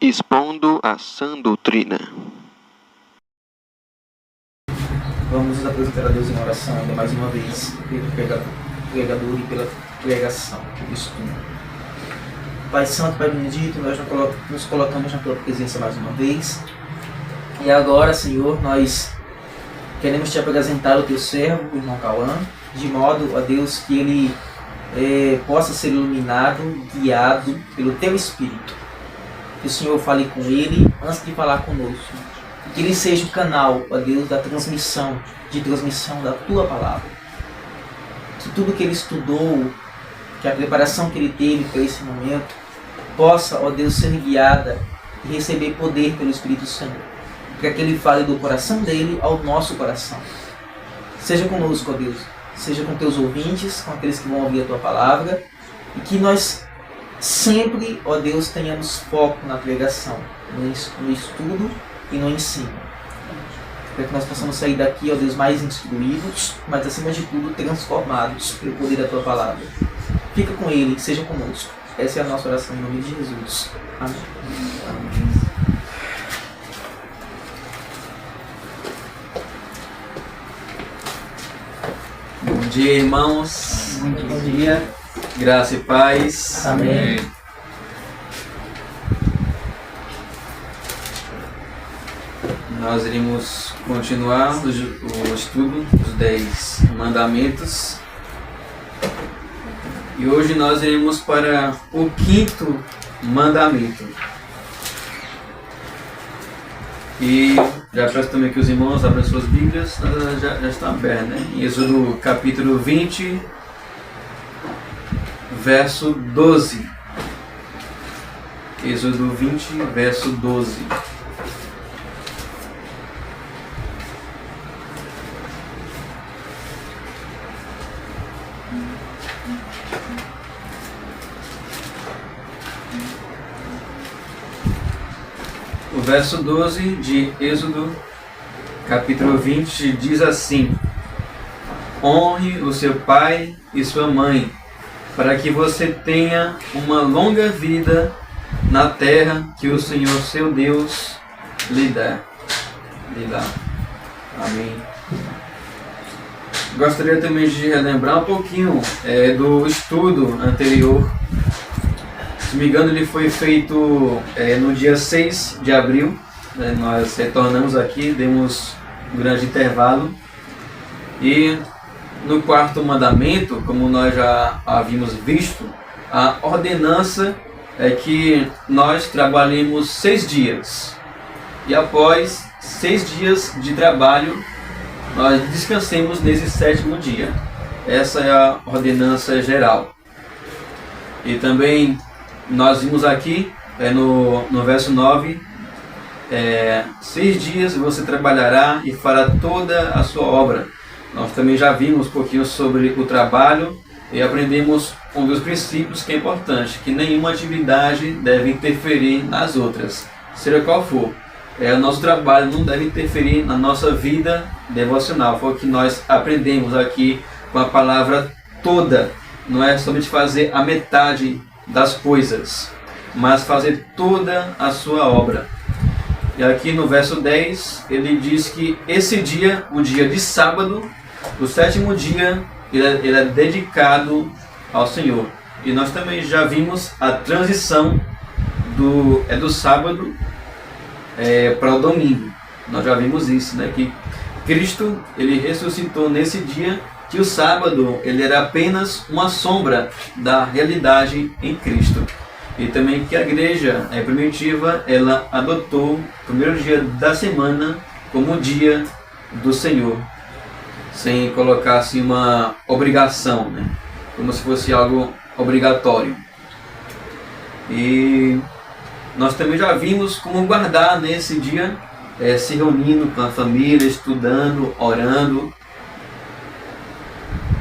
expondo a sã doutrina. Vamos nos apresentar a Deus em oração ainda mais uma vez, pelo pregador e pela pregação, pelo estudo. Pai Santo, Pai Benedito, nós nos colocamos na Tua presença mais uma vez. E agora, Senhor, nós queremos Te apresentar o Teu servo, o irmão Cauã, de modo, ó Deus, que ele possa ser iluminado, guiado pelo Teu Espírito. Que o Senhor fale com ele antes de falar conosco. Que ele seja o canal, ó Deus, da transmissão da Tua Palavra. Que tudo que ele estudou, que a preparação que ele teve para esse momento, possa, ó Deus, ser guiada e receber poder pelo Espírito Santo. Para que ele fale do coração dele ao nosso coração. Seja conosco, ó Deus. Seja com Teus ouvintes, com aqueles que vão ouvir a Tua Palavra. E que nós sempre, ó Deus, tenhamos foco na pregação, no estudo e no ensino. Para que nós possamos sair daqui, ó Deus, mais instruídos, mas acima de tudo transformados pelo poder da Tua Palavra. Fica com Ele, seja conosco. Essa é a nossa oração em nome de Jesus. Amém. Amém. Bom dia, irmãos. Bom dia. Graça e paz. Amém. Nós iremos continuar o estudo dos 10 mandamentos. E hoje nós iremos para o 5º mandamento. E já peço também que os irmãos abram suas Bíblias, já está aberta, né? Em Êxodo capítulo 20, verso 12. Êxodo 20, verso 12. O verso 12 de Êxodo, capítulo 20, diz assim: honre o seu pai e sua mãe, para que você tenha uma longa vida na terra que o Senhor seu Deus lhe dá. Amém. Gostaria também de relembrar um pouquinho do estudo anterior. Se não me engano, ele foi feito no dia 6 de abril. Nós retornamos aqui, demos um grande intervalo. E no 4º mandamento, como nós já havíamos visto, a ordenança é que nós trabalhemos 6 dias. E após 6 dias de trabalho, nós descansemos nesse 7º dia. Essa é a ordenança geral. E também nós vimos aqui no verso 9, 6 dias você trabalhará e fará toda a sua obra. Nós também já vimos um pouquinho sobre o trabalho e aprendemos um dos princípios que é importante, que nenhuma atividade deve interferir nas outras, seja qual for. O nosso trabalho não deve interferir na nossa vida devocional. Foi o que nós aprendemos aqui com a palavra toda. Não é somente fazer a metade das coisas, mas fazer toda a sua obra. E aqui no verso 10, ele diz que esse dia, o dia de sábado, o 7º dia, ele é dedicado ao Senhor. E nós também já vimos a transição do sábado para o domingo. Nós já vimos isso, né? Que Cristo, ele ressuscitou nesse dia, que o sábado ele era apenas uma sombra da realidade em Cristo. E também que a igreja primitiva, ela adotou o primeiro dia da semana como o dia do Senhor, sem colocar assim uma obrigação, né? Como se fosse algo obrigatório. E nós também já vimos como guardar nesse dia, se reunindo com a família, estudando, orando.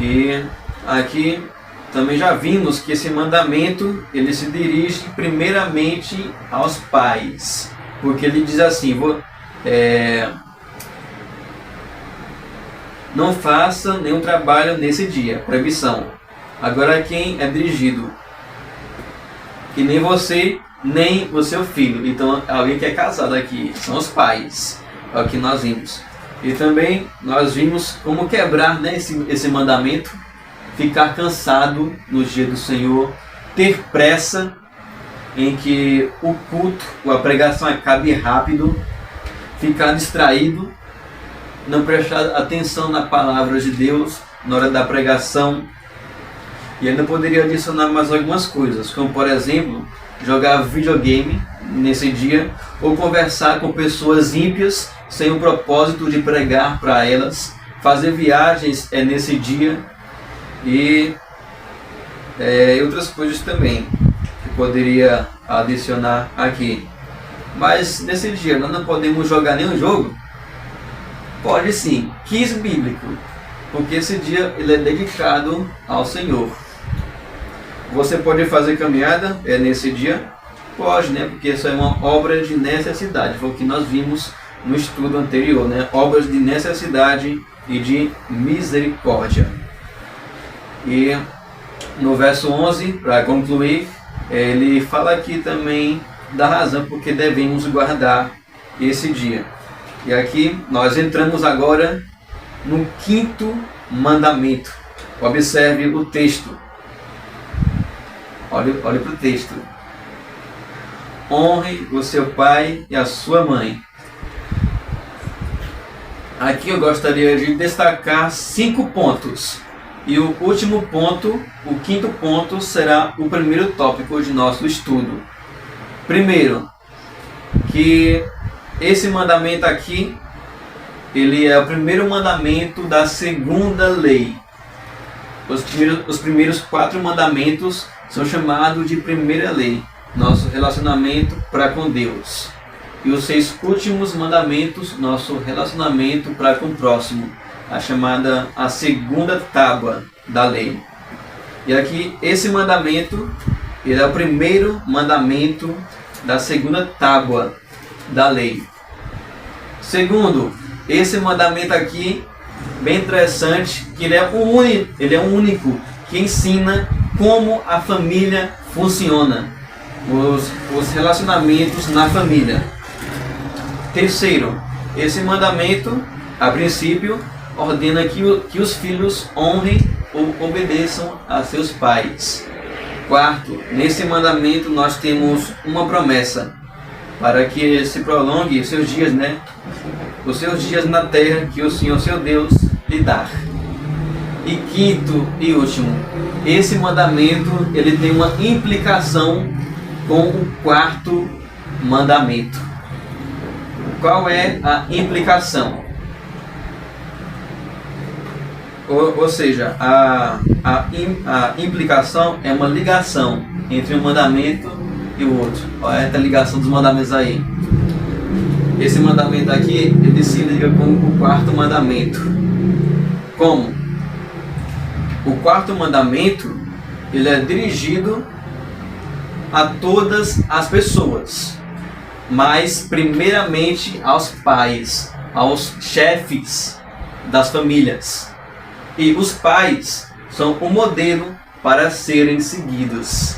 E aqui também já vimos que esse mandamento ele se dirige primeiramente aos pais, porque ele diz assim: não faça nenhum trabalho nesse dia, proibição. Agora quem é dirigido, que nem você nem o seu filho. Então, alguém que é casado aqui, são os pais. É o que nós vimos. E também nós vimos como quebrar, né, esse mandamento, ficar cansado no dia do Senhor, ter pressa em que o culto, a pregação acabe rápido, ficar distraído, não prestar atenção na palavra de Deus na hora da pregação. E ainda poderia adicionar mais algumas coisas, como por exemplo, jogar videogame nesse dia, ou conversar com pessoas ímpias sem o propósito de pregar para elas, fazer viagens nesse dia e outras coisas também que poderia adicionar aqui. Mas nesse dia nós não podemos jogar nenhum jogo? Pode sim, quiz bíblico, porque esse dia ele é dedicado ao Senhor. Você pode fazer caminhada nesse dia? Pode, né? Porque isso é uma obra de necessidade, foi o que nós vimos no estudo anterior, né? Obras de necessidade e de misericórdia. E no verso 11, para concluir, ele fala aqui também da razão porque devemos guardar esse dia. E aqui nós entramos agora no 5º mandamento. Observe o texto. Olhe para o texto. Honre o seu pai e a sua mãe. Aqui eu gostaria de destacar 5 pontos. E o último ponto, o 5º ponto, será o primeiro tópico de nosso estudo. Primeiro, que esse mandamento aqui, ele é o primeiro mandamento da segunda lei. Os primeiros 4 mandamentos são chamados de primeira lei, nosso relacionamento para com Deus. E os 6 últimos mandamentos, nosso relacionamento para com o próximo, a segunda tábua da lei. E aqui, esse mandamento, ele é o primeiro mandamento da segunda tábua da lei. Segundo, esse mandamento aqui, bem interessante, que ele é o único que ensina como a família funciona, os relacionamentos na família. Terceiro, esse mandamento, a princípio, ordena que os filhos honrem ou obedeçam a seus pais. Quarto, nesse mandamento nós temos uma promessa para que se prolongue os seus dias, né? Os seus dias na terra que o Senhor, seu Deus, lhe dá. E quinto e último, esse mandamento ele tem uma implicação com o 4º mandamento. Qual é a implicação? Ou seja, a implicação é uma ligação entre um mandamento e o outro. Olha a ligação dos mandamentos aí. Esse mandamento aqui, ele se liga com o 4º mandamento. Como? O 4º mandamento, ele é dirigido a todas as pessoas, mas primeiramente aos pais, aos chefes das famílias. E os pais são o modelo para serem seguidos.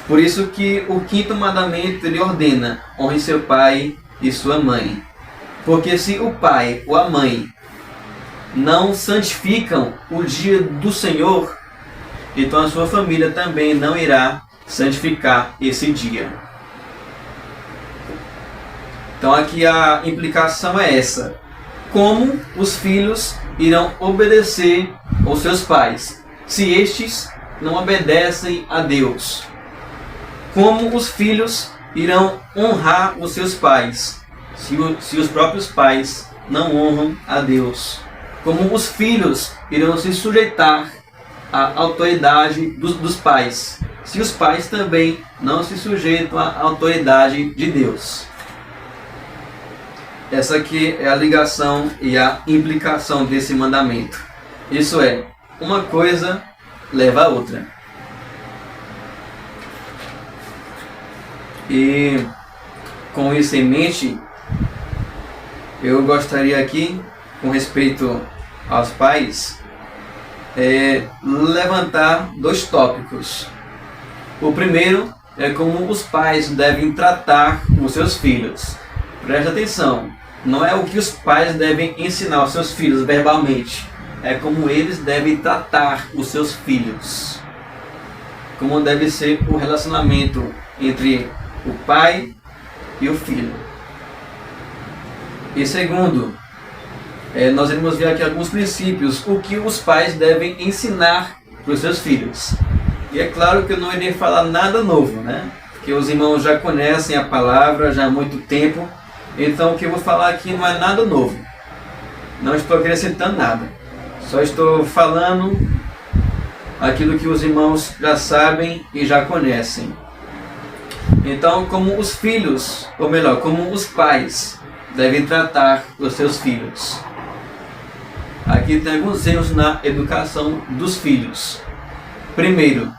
Por isso que o 5º mandamento ele ordena: honre seu pai e sua mãe. Porque se o pai ou a mãe não santificam o dia do Senhor, então a sua família também não irá santificar esse dia. Então aqui a implicação é essa: como os filhos irão obedecer aos seus pais, se estes não obedecem a Deus. Como os filhos irão honrar os seus pais, se os próprios pais não honram a Deus. Como os filhos irão se sujeitar à autoridade dos pais, se os pais também não se sujeitam à autoridade de Deus. Essa aqui é a ligação e a implicação desse mandamento. Isso é, uma coisa leva a outra. E com isso em mente, eu gostaria aqui, com respeito aos pais, levantar 2 tópicos. O primeiro é como os pais devem tratar os seus filhos. Preste atenção, não é o que os pais devem ensinar aos seus filhos verbalmente, é como eles devem tratar os seus filhos. Como deve ser o relacionamento entre o pai e o filho. E segundo, nós iremos ver aqui alguns princípios, o que os pais devem ensinar para os seus filhos. E é claro que eu não irei falar nada novo, né? Porque os irmãos já conhecem a palavra já há muito tempo, então o que eu vou falar aqui não é nada novo. Não estou acrescentando nada, só estou falando aquilo que os irmãos já sabem e já conhecem. Então, como os filhos, ou melhor, como os pais devem tratar os seus filhos. Aqui tem alguns erros na educação dos filhos. Primeiro,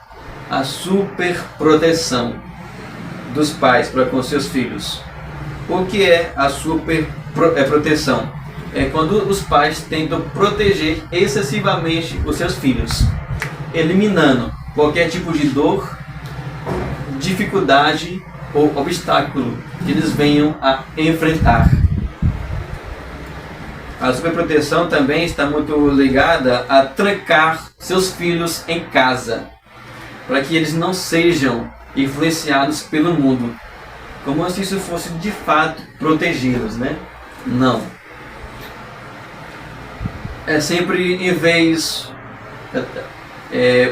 a superproteção dos pais para com seus filhos. O que é a superproteção? É quando os pais tentam proteger excessivamente os seus filhos, eliminando qualquer tipo de dor, dificuldade ou obstáculo que eles venham a enfrentar. A superproteção também está muito ligada a trancar seus filhos em casa, para que eles não sejam influenciados pelo mundo, como se isso fosse de fato protegê-los, né? Não. É sempre em vez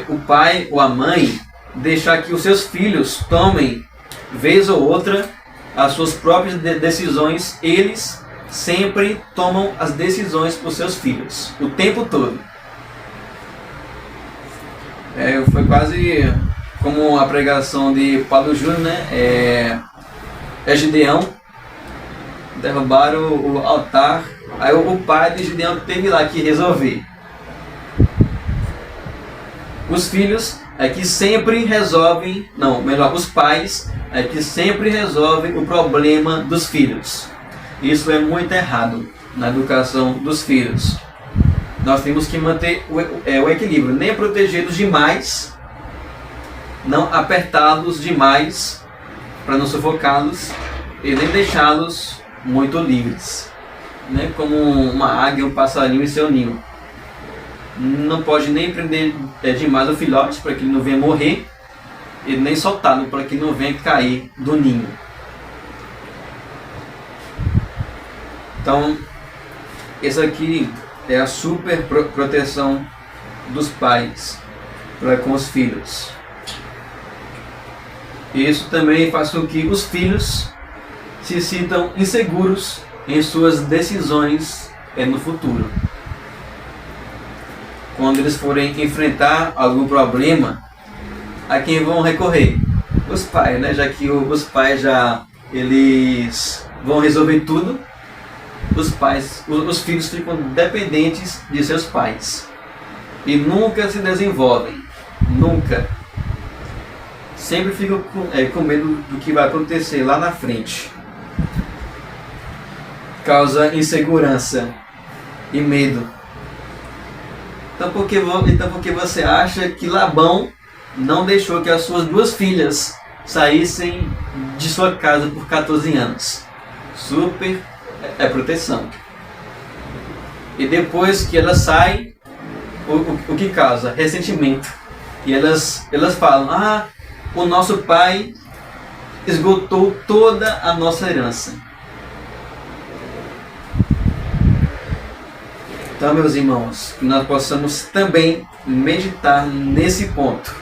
o pai ou a mãe deixar que os seus filhos tomem, vez ou outra, as suas próprias decisões, eles sempre tomam as decisões para os seus filhos, o tempo todo. Foi quase como a pregação de Paulo Júnior, né? Gideão, derrubaram o altar, aí o pai de Gideão teve lá que resolver. Os filhos é que sempre resolvem, não, melhor, os pais é que sempre resolvem o problema dos filhos. Isso é muito errado na educação dos filhos. Nós temos que manter o equilíbrio, nem protegê-los demais, não apertá-los demais para não sufocá-los e nem deixá-los muito livres, né? Como uma águia, um passarinho em seu ninho. Não pode nem prender demais o filhote para que ele não venha morrer e nem soltá-lo para que não venha cair do ninho. Então, essa aqui é a super proteção dos pais para com os filhos. Isso também faz com que os filhos se sintam inseguros em suas decisões no futuro. Quando eles forem enfrentar algum problema, a quem vão recorrer? Os pais, né? Já que os pais eles vão resolver tudo. Os filhos ficam dependentes de seus pais e nunca se desenvolvem, nunca. Sempre ficam com medo do que vai acontecer lá na frente. Causa insegurança e medo. Então por que você acha que Labão não deixou que as suas duas filhas saíssem de sua casa por 14 anos? Super proteção. E depois que elas saem, o que causa? Ressentimento. E elas falam: o nosso pai esgotou toda a nossa herança. Então, meus irmãos, que nós possamos também meditar nesse ponto.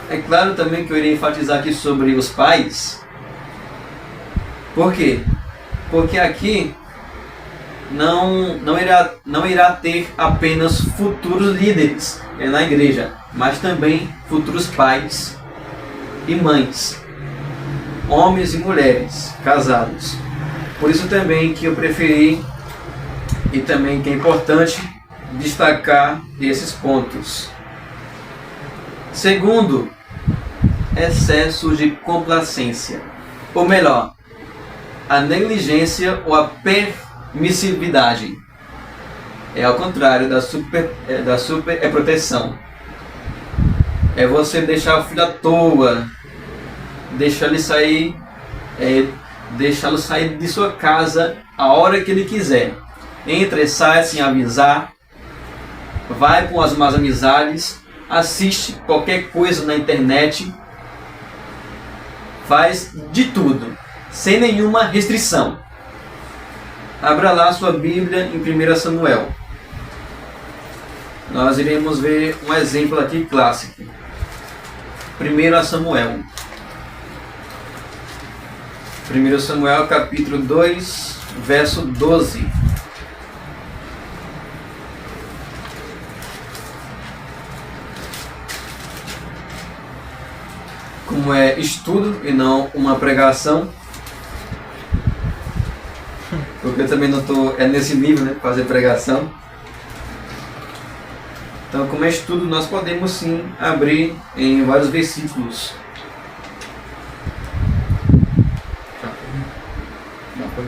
É claro também que eu irei enfatizar aqui sobre os pais. Por quê? Porque aqui não irá ter apenas futuros líderes na igreja, mas também futuros pais e mães, homens e mulheres casados. Por isso também que eu preferi, e também que é importante destacar esses pontos. Segundo, excesso de complacência, ou melhor, a negligência ou a permissividade. É ao contrário da super proteção. É você deixar o filho à toa, deixá-lo sair de sua casa a hora que ele quiser. Entra e sai sem avisar, vai com as más amizades, assiste qualquer coisa na internet, faz de tudo, sem nenhuma restrição. Abra lá sua Bíblia em 1 Samuel. Nós iremos ver um exemplo aqui clássico. 1 Samuel. 1 Samuel capítulo 2, verso 12. Como é estudo e não uma pregação, porque eu também não estou nesse nível, né, fazer pregação. Então, como é estudo, nós podemos sim abrir em vários versículos.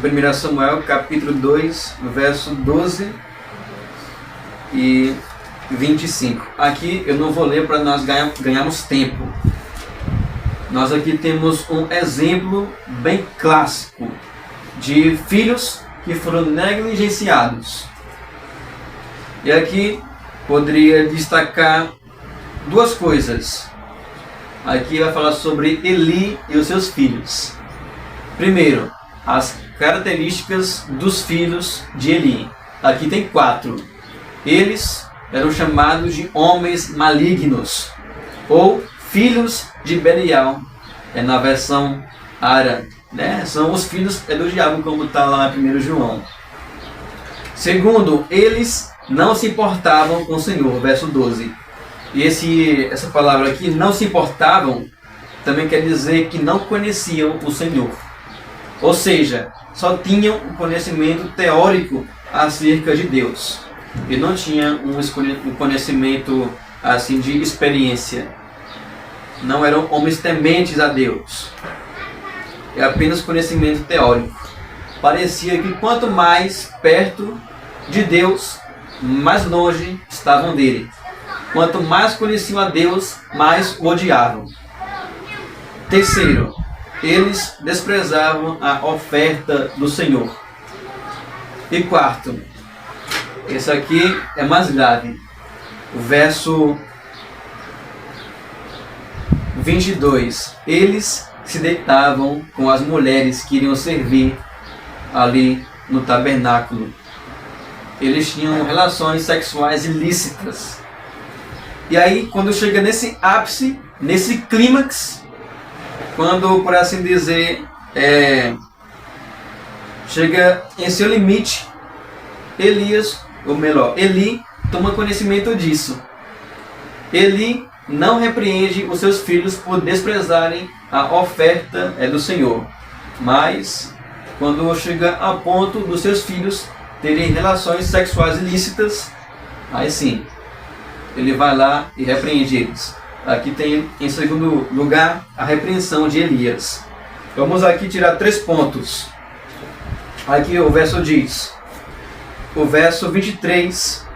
1 Samuel capítulo 2, verso 12 e 25. Aqui eu não vou ler para nós ganharmos tempo. Nós aqui temos um exemplo bem clássico de filhos que foram negligenciados. E aqui poderia destacar duas coisas. Aqui vai falar sobre Eli e os seus filhos. Primeiro, as características dos filhos de Eli. Aqui tem 4. Eles eram chamados de homens malignos, ou filhos de Belial, na versão Ara, né? São os filhos do diabo, como está lá em 1 João. Segundo, eles não se importavam com o Senhor, verso 12. E essa palavra aqui, não se importavam, também quer dizer que não conheciam o Senhor. Ou seja, só tinham um conhecimento teórico acerca de Deus. E não tinham um conhecimento assim de experiência. Não eram homens tementes a Deus. É apenas conhecimento teórico. Parecia que quanto mais perto de Deus, mais longe estavam dele. Quanto mais conheciam a Deus, mais o odiavam. Terceiro, eles desprezavam a oferta do Senhor. E quarto, esse aqui é mais grave. O verso 22. Eles se deitavam com as mulheres que iriam servir ali no tabernáculo. Eles tinham relações sexuais ilícitas. E aí, quando chega nesse ápice, nesse clímax, quando, por assim dizer, chega em seu limite, Eli toma conhecimento disso. Eli não repreende os seus filhos por desprezarem a oferta do Senhor. Mas, quando chega a ponto dos seus filhos terem relações sexuais ilícitas, aí sim, ele vai lá e repreende eles. Aqui tem, em segundo lugar, a repreensão de Elias. Vamos aqui tirar 3 pontos. Aqui o verso diz, o verso 23,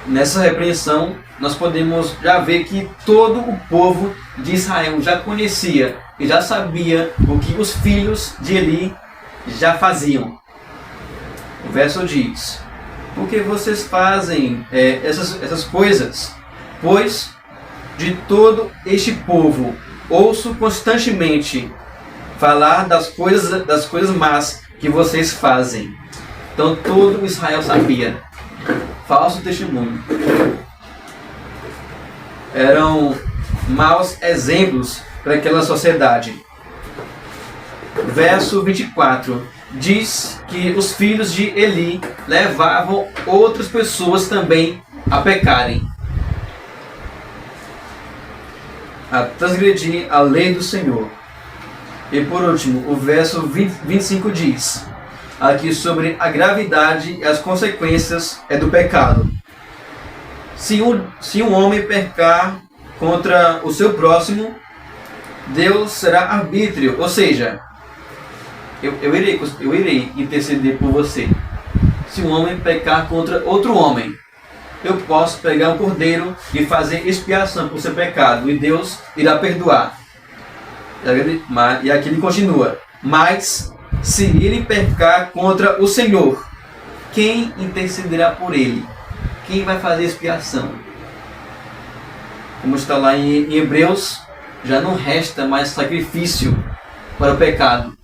nessa repreensão, nós podemos já ver que todo o povo de Israel já conhecia e já sabia o que os filhos de Eli já faziam. O verso diz, por que vocês fazem essas coisas? Pois de todo este povo ouço constantemente falar das coisas más que vocês fazem. Então todo Israel sabia. Falso testemunho. Eram maus exemplos para aquela sociedade. Verso 24 diz que os filhos de Eli levavam outras pessoas também a pecarem, a transgredir a lei do Senhor. E por último, o verso 25 diz aqui sobre a gravidade e as consequências do pecado. Se um homem pecar contra o seu próximo, Deus será arbítrio, ou seja, eu irei interceder por você. Se um homem pecar contra outro homem, eu posso pegar um cordeiro e fazer expiação por seu pecado, e Deus irá perdoar. E aqui ele continua: mas se ele pecar contra o Senhor, quem intercederá por ele? Quem vai fazer expiação? Como está lá em Hebreus, já não resta mais sacrifício para o pecado.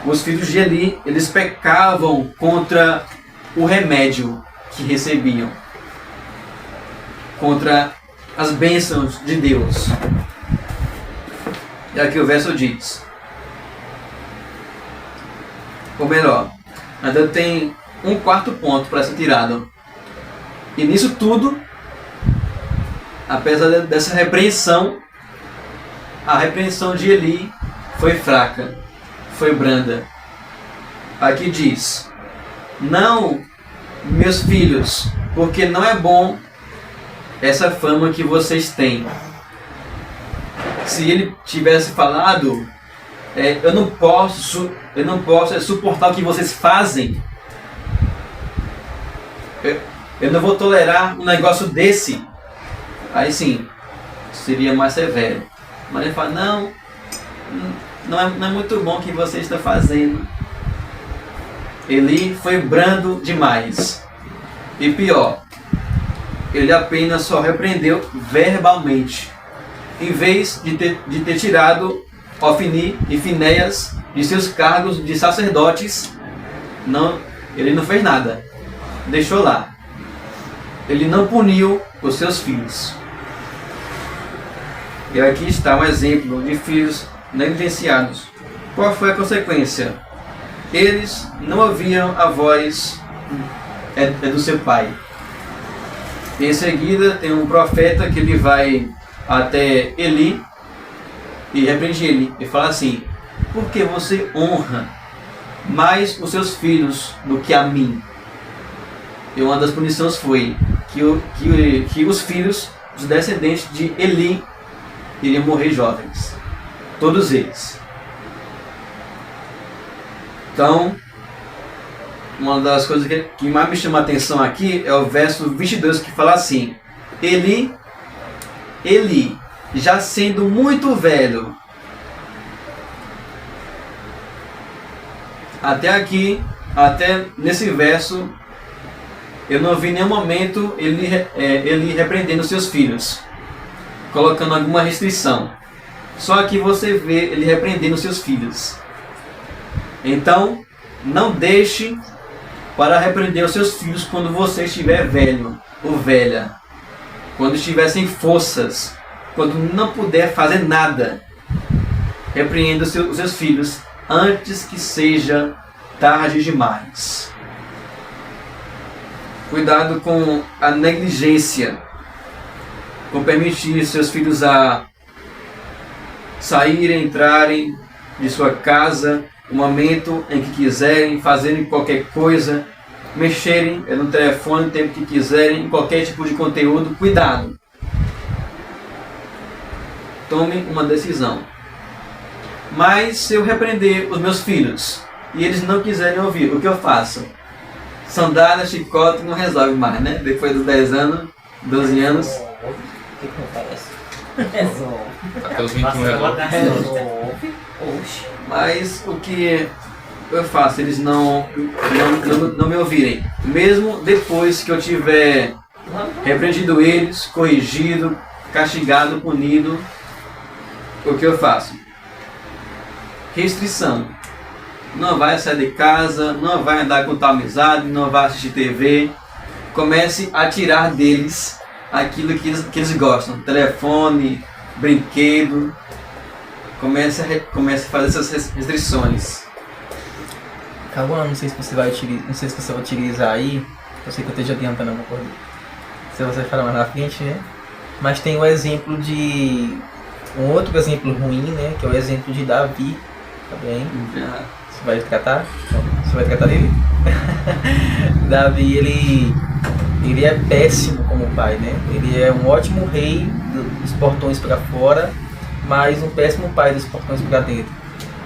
Os filhos de Eli, eles pecavam contra o remédio que recebiam, contra as bênçãos de Deus. E aqui o verso diz, ou melhor, ainda tem um quarto ponto para ser tirado. E nisso tudo, apesar dessa repreensão, a repreensão de Eli foi fraca, foi branda. Aqui diz: não, meus filhos, porque não é bom essa fama que vocês têm. Se ele tivesse falado, eu não posso suportar o que vocês fazem, eu não vou tolerar um negócio desse, aí sim, seria mais severo. Mas ele fala: não é muito bom o que você está fazendo. Eli foi brando demais. E pior, ele apenas só repreendeu verbalmente, em vez de ter tirado Ofni e Finéias de seus cargos de sacerdotes. Ele não fez nada, deixou lá. Ele não puniu os seus filhos. E aqui está um exemplo de filhos negligenciados. Qual foi a consequência? Eles não ouviam a voz do seu pai. Em seguida tem um profeta que ele vai até Eli e repreende ele e fala assim: por que você honra mais os seus filhos do que a mim? E uma das punições foi que os filhos, os descendentes de Eli, iriam morrer jovens, todos eles. Então, uma das coisas que mais me chama a atenção aqui é o verso 22, que fala assim: Eli, já sendo muito velho. Até aqui, até nesse verso, eu não vi em nenhum momento ele repreendendo seus filhos, colocando alguma restrição. Só aqui você vê ele repreendendo seus filhos. Então, não deixe para repreender os seus filhos quando você estiver velho ou velha, quando estiver sem forças, quando não puder fazer nada. Repreenda os seus filhos antes que seja tarde demais. Cuidado com a negligência, com permitir seus filhos a saírem, entrarem de sua casa no momento em que quiserem, fazerem qualquer coisa, mexerem no telefone no tempo que quiserem, em qualquer tipo de conteúdo. Cuidado. Tome uma decisão. Mas se eu repreender os meus filhos e eles não quiserem ouvir, o que eu faço? Sandália, chicote não resolve mais, né? Depois dos 10 anos, 12 anos. O que não parece? Resolve. Até os 21 Resolve. Oxi. Mas o que eu faço? Eles não me ouvirem. Mesmo depois que eu tiver repreendido eles, corrigido, castigado, punido, o que eu faço? Restrição. Não vai sair de casa, não vai andar com tal amizade, não vai assistir TV. Comece a tirar deles aquilo que eles gostam. Telefone, brinquedo. Comece a fazer essas restrições. Cauã, não sei se você vai utilizar aí. Eu sei que eu esteja adiantando alguma coisa. Se você falar mais na frente, né? Mas tem o exemplo de... um outro exemplo ruim, né? Que é o exemplo de Davi. Tá bem? Você vai tratar? Você vai tratar dele? Davi, ele é péssimo como pai, né? Ele é um ótimo rei dos portões para fora, mas um péssimo pai dos portões para dentro.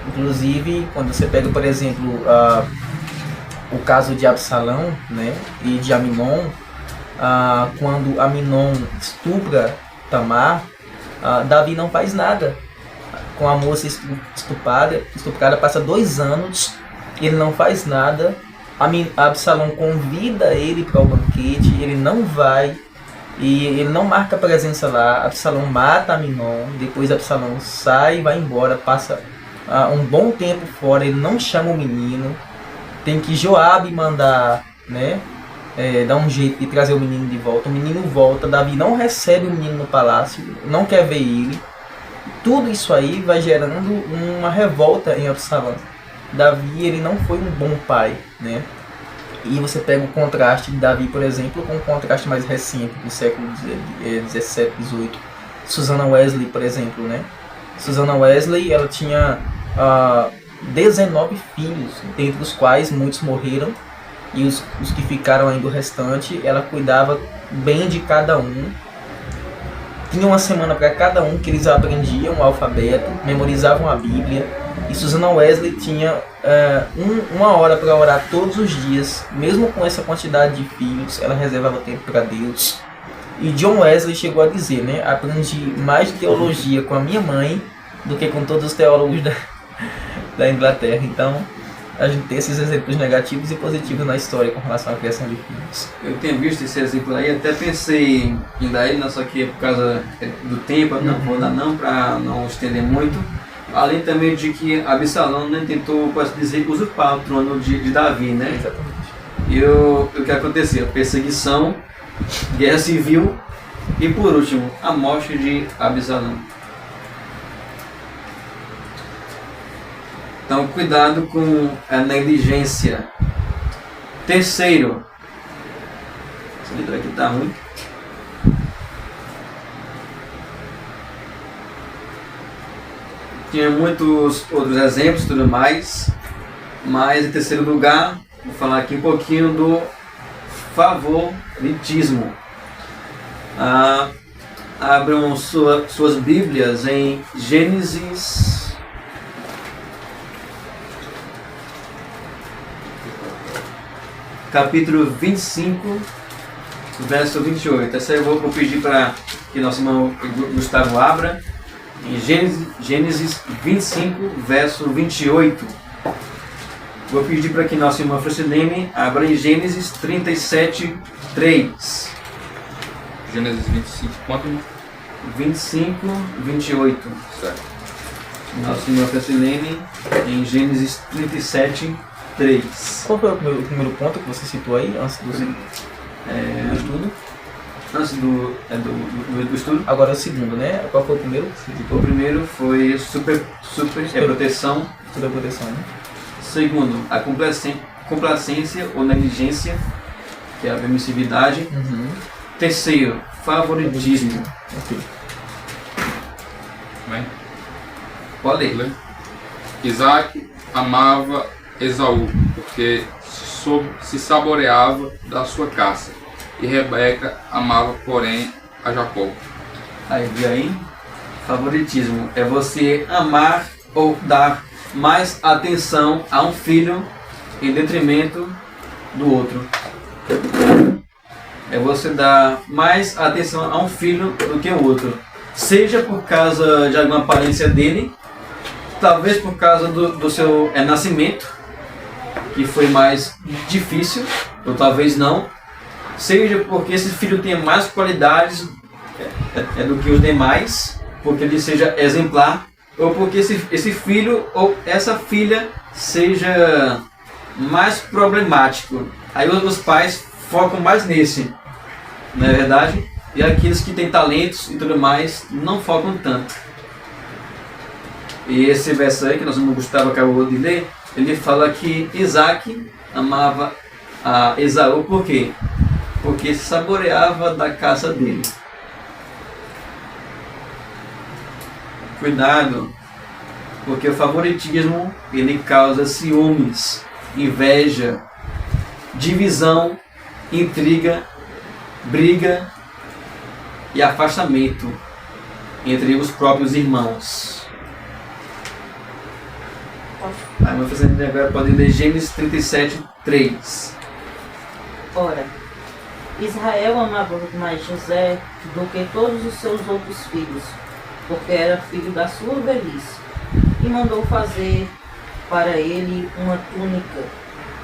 Inclusive, quando você pega, por exemplo, o caso de Absalão, né? E de Aminon, quando Aminon estupra Tamar, Davi não faz nada com a moça estuprada, passa 2 anos, ele não faz nada. Absalão convida ele para o banquete, ele não vai, e ele não marca presença lá. Absalão mata Aminon, depois Absalão sai, vai embora, passa um bom tempo fora, ele não chama o menino. Tem que Joabe mandar, né, dar um jeito de trazer o menino de volta. O menino volta, Davi não recebe o menino no palácio, não quer ver ele. Tudo isso aí vai gerando uma revolta em Absalão. Davi, ele não foi um bom pai, né? E você pega o contraste de Davi, por exemplo, com o contraste mais recente do século 17, 18. Susana Wesley, por exemplo, né? Susana Wesley, ela tinha 19 filhos, dentre os quais muitos morreram, e os que ficaram ainda o restante, ela cuidava bem de cada um. Tinha uma semana para cada um, que eles aprendiam o alfabeto, memorizavam a Bíblia. E Susana Wesley tinha 1 hora para orar todos os dias. Mesmo com essa quantidade de filhos, ela reservava tempo para Deus. E John Wesley chegou a dizer, né, aprendi mais teologia com a minha mãe do que com todos os teólogos da Inglaterra. Então, a gente tem esses exemplos negativos e positivos na história com relação à criação de filhos. Eu tenho visto esse exemplo aí, até pensei em dar ele, só que por causa do tempo, não vou dar não, para não estender muito. Além também de que Absalão, né, tentou, posso dizer, usurpar o trono de Davi, né? Exatamente. E o que aconteceu? Perseguição, guerra civil e, por último, a morte de Absalão. Então, cuidado com a negligência. Terceiro, essa letra aqui está ruim. Tinha muitos outros exemplos e tudo mais, mas em terceiro lugar, vou falar aqui um pouquinho do favoritismo. Abram suas Bíblias em Gênesis capítulo 25, verso 28. Essa eu vou pedir para que nosso irmão Gustavo abra. Em Gênesis 25, verso 28. Vou pedir para que nosso irmão Francilene abra em Gênesis 37, 3. Gênesis 25, quanto? 25, 28. Certo. Nosso irmão Francilene em Gênesis 37, 3. Qual foi o primeiro ponto que você citou aí, antes do estudo? Antes do estudo. Agora é o segundo, né? Qual foi o primeiro? O primeiro foi proteção. Superproteção, né? Segundo, a complacência ou negligência, que é a permissividade. Uhum. Terceiro, favoritismo. Ok. Bem, Pode ler. ler. Isaac amava Esaú, porque se saboreava da sua caça. E Rebeca amava, porém, a Jacó. Aí, viu aí? Favoritismo é você amar ou dar mais atenção a um filho em detrimento do outro. É você dar mais atenção a um filho do que o outro. Seja por causa de alguma aparência dele, talvez por causa do seu nascimento, que foi mais difícil, ou talvez não. Seja porque esse filho tenha mais qualidades do que os demais, porque ele seja exemplar, ou porque esse filho ou essa filha seja mais problemático. Aí os pais focam mais nesse, não é verdade? E aqueles que têm talentos e tudo mais não focam tanto. E esse verso aí que nós vamos Gustavo acabou de ler, ele fala que Isaac amava a Esaú, por quê? Porque saboreava da caça dele. Cuidado, porque o favoritismo ele causa ciúmes, inveja, divisão, intriga, briga e afastamento entre os próprios irmãos. Aí meu fazendo agora pode ler Gênesis 37, 3. Ora, Israel amava mais José do que todos os seus outros filhos, porque era filho da sua velhice, e mandou fazer para ele uma túnica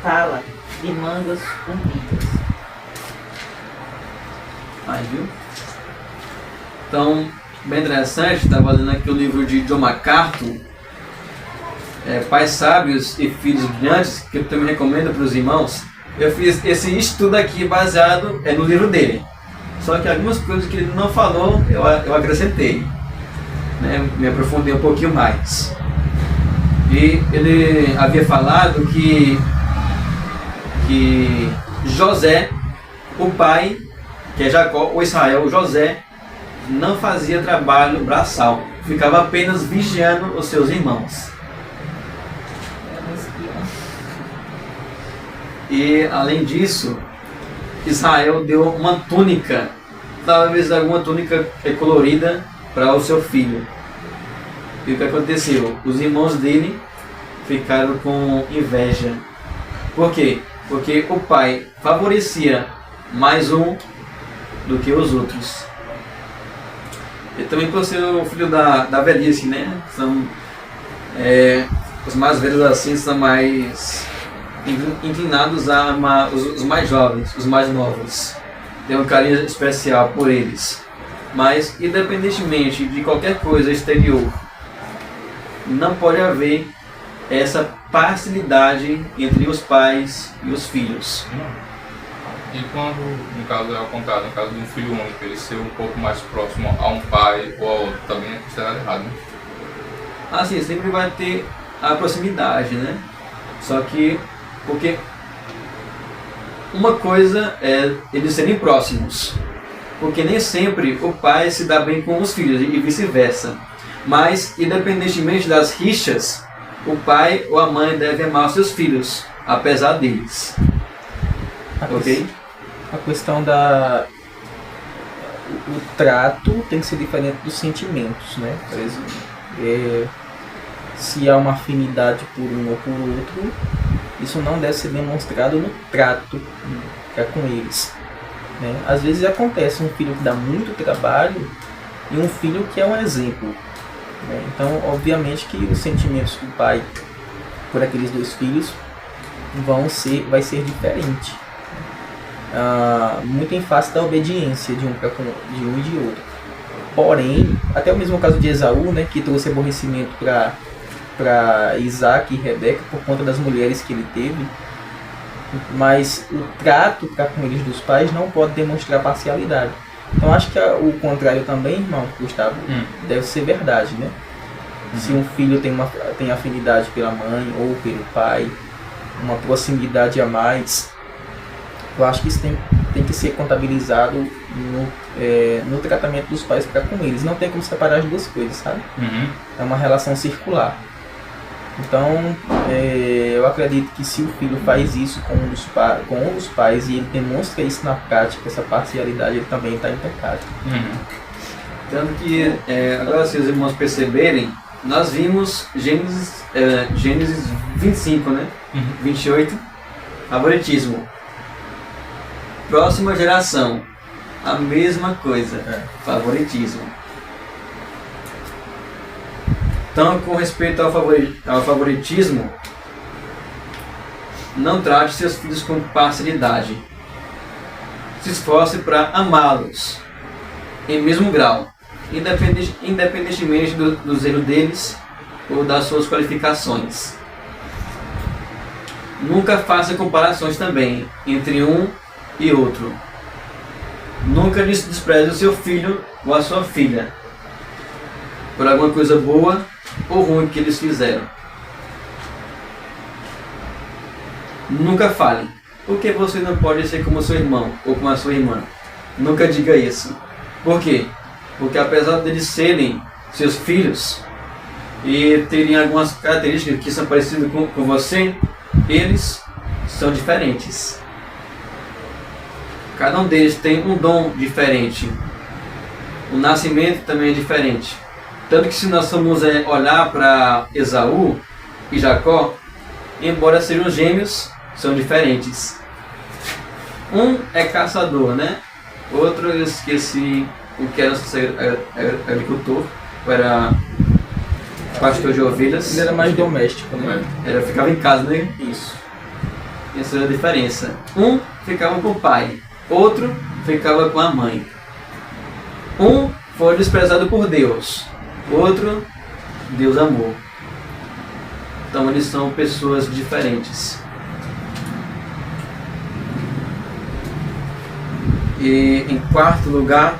tala de mangas compridas. Aí, viu? Então, bem interessante, estava lendo aqui o livro de John MacArthur, Pais Sábios e Filhos Brilhantes, que eu também recomendo para os irmãos. Eu fiz esse estudo aqui baseado no livro dele. Só que algumas coisas que ele não falou, eu acrescentei. Né? Me aprofundei um pouquinho mais. E ele havia falado que José, o pai, que é Jacó, ou Israel, José, não fazia trabalho braçal. Ficava apenas vigiando os seus irmãos. E além disso, Israel deu uma túnica, talvez alguma túnica colorida, para o seu filho. E o que aconteceu? Os irmãos dele ficaram com inveja. Por quê? Porque o pai favorecia mais um do que os outros. E também por ser o filho da velhice, né? Os mais velhos assim são mais inclinados a amar os mais jovens, os mais novos. Tem um carinho especial por eles. Mas, independentemente de qualquer coisa exterior, não pode haver essa parcialidade entre os pais e os filhos. E quando, no caso é ao contrário, no caso de um filho único, ele ser um pouco mais próximo a um pai ou a outro, também é considerado errado, né? Assim, sempre vai ter a proximidade, né? Só que, porque uma coisa é eles serem próximos, porque nem sempre o pai se dá bem com os filhos e vice-versa. Mas, independentemente das rixas, o pai ou a mãe deve amar os seus filhos, apesar deles. Ok? A questão o trato tem que ser diferente dos sentimentos, né? Por exemplo, se há uma afinidade por um ou por outro, isso não deve ser demonstrado no trato com eles, né? Às vezes acontece um filho que dá muito trabalho e um filho que é um exemplo, né? Então, obviamente que os sentimentos do pai por aqueles dois filhos vai ser diferente. Muito em face da obediência de um e de outro. Porém, até o mesmo caso de Esaú, né, que trouxe aborrecimento para Isaac e Rebeca por conta das mulheres que ele teve, mas o trato com eles dos pais não pode demonstrar parcialidade. Então acho que o contrário também, irmão Gustavo, deve ser verdade, né? Se um filho tem afinidade pela mãe ou pelo pai, uma proximidade a mais, eu acho que isso tem que ser contabilizado no tratamento dos pais para com eles. Não tem como separar as duas coisas, sabe? É uma relação circular. Então, eu acredito que se o filho faz isso com um dos pais e ele demonstra isso na prática, essa parcialidade, ele também está em pecado. Tanto que, agora se os irmãos perceberem, nós vimos Gênesis 25, né? 28, favoritismo. Próxima geração, a mesma coisa, favoritismo. Então, com respeito ao favoritismo, não trate seus filhos com parcialidade. Se esforce para amá-los em mesmo grau, independentemente dos erros deles ou das suas qualificações. Nunca faça comparações também entre um e outro. Nunca despreze o seu filho ou a sua filha por alguma coisa boa ou ruim que eles fizeram. Nunca fale, por que você não pode ser como seu irmão ou como a sua irmã? Nunca diga isso. Por quê? Porque apesar deles serem seus filhos e terem algumas características que são parecidas com você, eles são diferentes. Cada um deles tem um dom diferente. O nascimento também é diferente. Tanto que se nós formos olhar para Esaú e Jacó, embora sejam gêmeos, são diferentes. Um é caçador, né? Outro, eu esqueci o que era ser agricultor. era pastor de ovelhas. Ele era mais doméstico, né? Ficava em casa, né? Isso. Essa é a diferença. Um ficava com o pai, outro ficava com a mãe. Um foi desprezado por Deus, outro Deus amou. Então eles são pessoas diferentes. E em quarto lugar,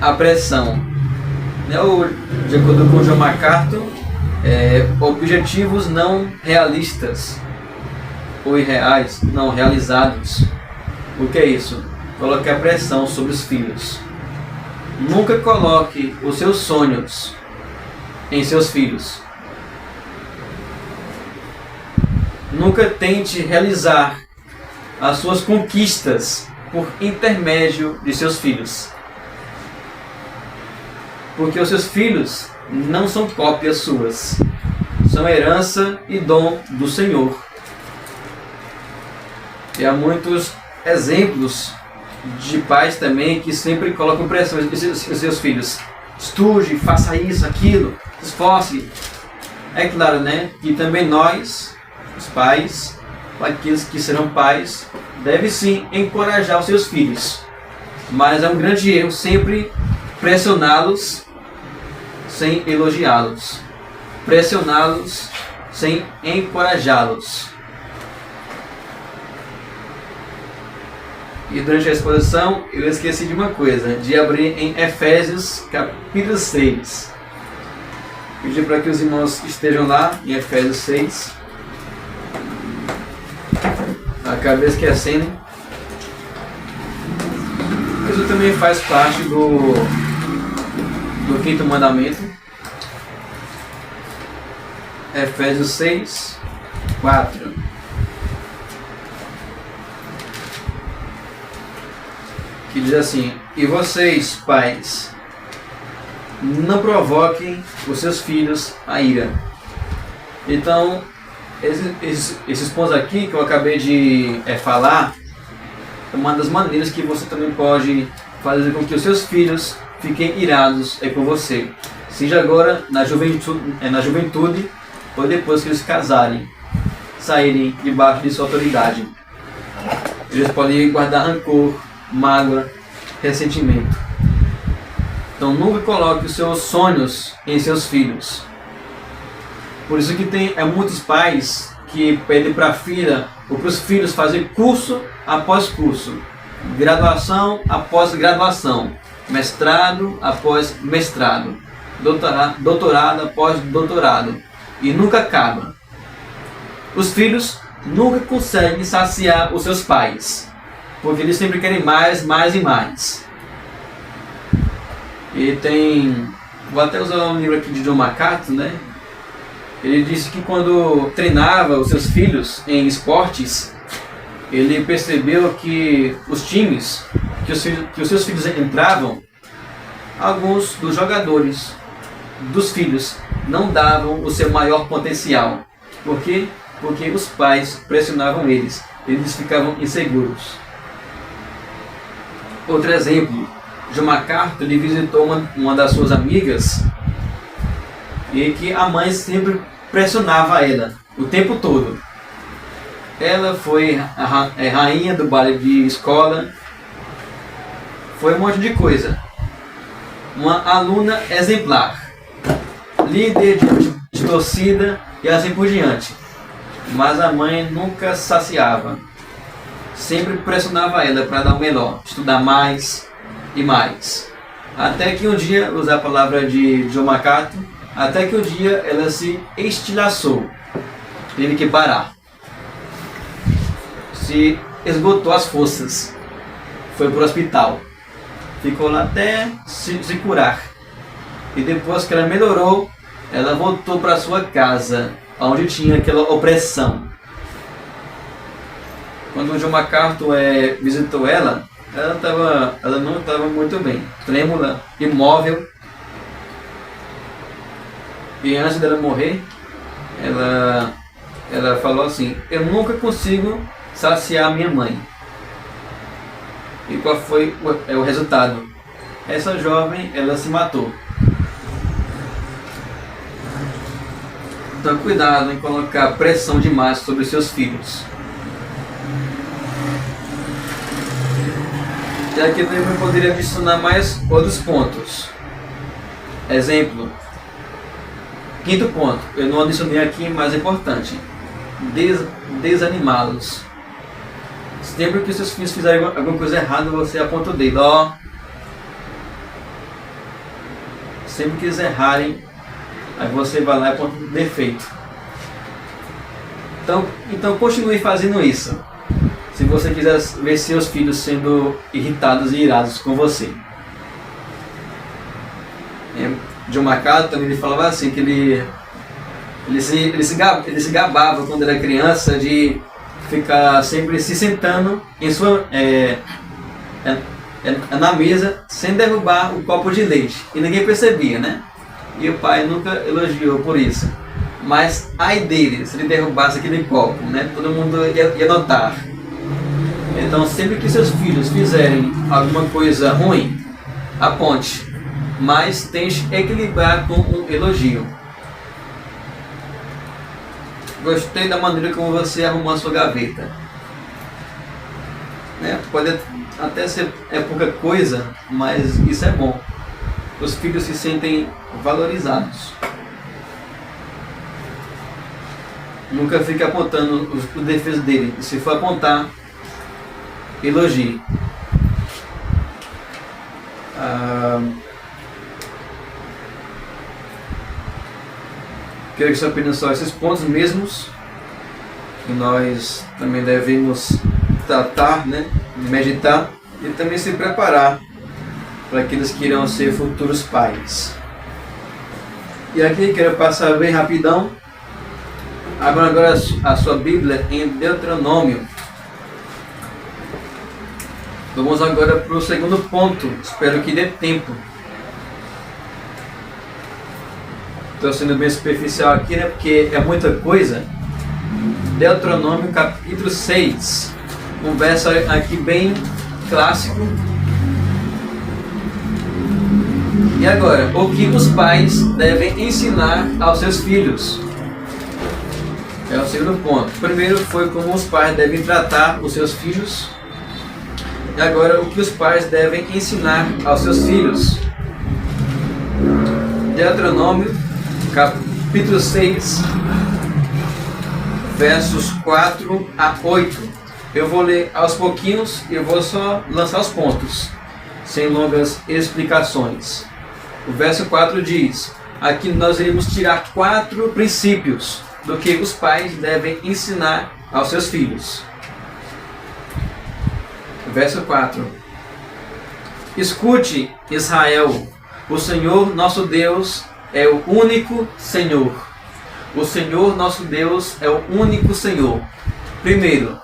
a pressão. De acordo com John MacArthur, objetivos não realistas ou irreais, não realizados. O que é isso? Colocar pressão sobre os filhos. Nunca coloque os seus sonhos em seus filhos. Nunca tente realizar as suas conquistas por intermédio de seus filhos. Porque os seus filhos não são cópias suas. São herança e dom do Senhor. E há muitos exemplos de pais também que sempre colocam pressão em seus filhos. Estude, faça isso, aquilo, esforce. É claro, né, que também nós, os pais, aqueles que serão pais, devem sim encorajar os seus filhos. Mas é um grande erro sempre pressioná-los sem elogiá-los. Pressioná-los sem encorajá-los. E durante a exposição eu esqueci de uma coisa, de abrir em Efésios capítulo 6. Pedir para que os irmãos estejam lá em Efésios 6. Acabei esquecendo. Isso também faz parte do quinto mandamento. Efésios 6, 4. Que diz assim: e vocês, pais, não provoquem os seus filhos a ira. Então, esses pontos aqui que eu acabei de falar, é uma das maneiras que você também pode fazer com que os seus filhos fiquem irados com você. Seja agora na juventude ou depois que eles se casarem, saírem debaixo de sua autoridade. Eles podem guardar rancor, mágoa, ressentimento. Então nunca coloque os seus sonhos em seus filhos. Por isso que tem muitos pais que pedem para a filha ou para os filhos fazer curso após curso, graduação após graduação, mestrado após mestrado, doutorado após doutorado, e nunca acaba. Os filhos nunca conseguem saciar os seus pais, porque eles sempre querem mais, mais e mais. E tem... Vou até usar um livro aqui de John MacArthur, né? Ele disse que quando treinava os seus filhos em esportes, ele percebeu que os times que os seus filhos entravam, alguns dos jogadores dos filhos não davam o seu maior potencial. Por quê? Porque os pais pressionavam eles ficavam inseguros. Outro exemplo, John MacArthur, ele visitou uma das suas amigas e que a mãe sempre pressionava ela o tempo todo. Ela foi a rainha do baile de escola, foi um monte de coisa. Uma aluna exemplar, líder de torcida e assim por diante. Mas a mãe nunca saciava. Sempre pressionava ela para dar o melhor, estudar mais e mais. Até que um dia, usar a palavra de John MacArthur, até que um dia ela se estilhaçou. Teve que parar. Se esgotou as forças. Foi para o hospital. Ficou lá até se curar. E depois que ela melhorou, ela voltou para sua casa, onde tinha aquela opressão. Quando o John MacArthur visitou ela, ela não estava muito bem, trêmula, imóvel. E antes dela morrer, ela falou assim: eu nunca consigo saciar minha mãe. E qual foi o resultado? Essa jovem, ela se matou. Então cuidado em colocar pressão demais sobre os seus filhos. E aqui também eu poderia adicionar mais outros pontos. Exemplo. Quinto ponto. Eu não adicionei aqui, mas é importante. Desanimá-los. Sempre que seus filhos fizerem alguma coisa errada, você aponta o dedo. Ó. Sempre que eles errarem, aí você vai lá e aponta o defeito. Então continue fazendo isso. Se você quiser ver seus filhos sendo irritados e irados com você. John MacArthur também ele falava assim, que ele se gabava quando era criança de ficar sempre se sentando na mesa sem derrubar o copo de leite. E ninguém percebia, né? E o pai nunca elogiou por isso. Mas ai dele, se ele derrubasse aquele copo, né? Todo mundo ia notar. Então sempre que seus filhos fizerem alguma coisa ruim, aponte. Mas tente equilibrar com um elogio. Gostei da maneira como você arrumou a sua gaveta. Pode até ser pouca coisa, mas isso é bom. Os filhos se sentem valorizados. Nunca fique apontando os defeitos dele. Se for apontar, elogie. Quero que você apenas só esses pontos mesmos que nós também devemos tratar, né? Meditar e também se preparar para aqueles que irão ser futuros pais. E aqui quero passar bem rapidão. Abra agora a sua Bíblia em Deuteronômio. Vamos agora para o segundo ponto. Espero que dê tempo. Estou sendo bem superficial aqui, né? Porque é muita coisa. Deuteronômio capítulo 6. Um verso aqui bem clássico. E agora, o que os pais devem ensinar aos seus filhos? É o segundo ponto. Primeiro foi como os pais devem tratar os seus filhos. E agora, o que os pais devem ensinar aos seus filhos? Deuteronômio, capítulo 6, versos 4 a 8. Eu vou ler aos pouquinhos e eu vou só lançar os pontos, sem longas explicações. O verso 4 diz: aqui nós iremos tirar 4 princípios do que os pais devem ensinar aos seus filhos. Verso 4. Escute, Israel, o Senhor nosso Deus é o único Senhor. O Senhor nosso Deus é o único Senhor. Primeiro,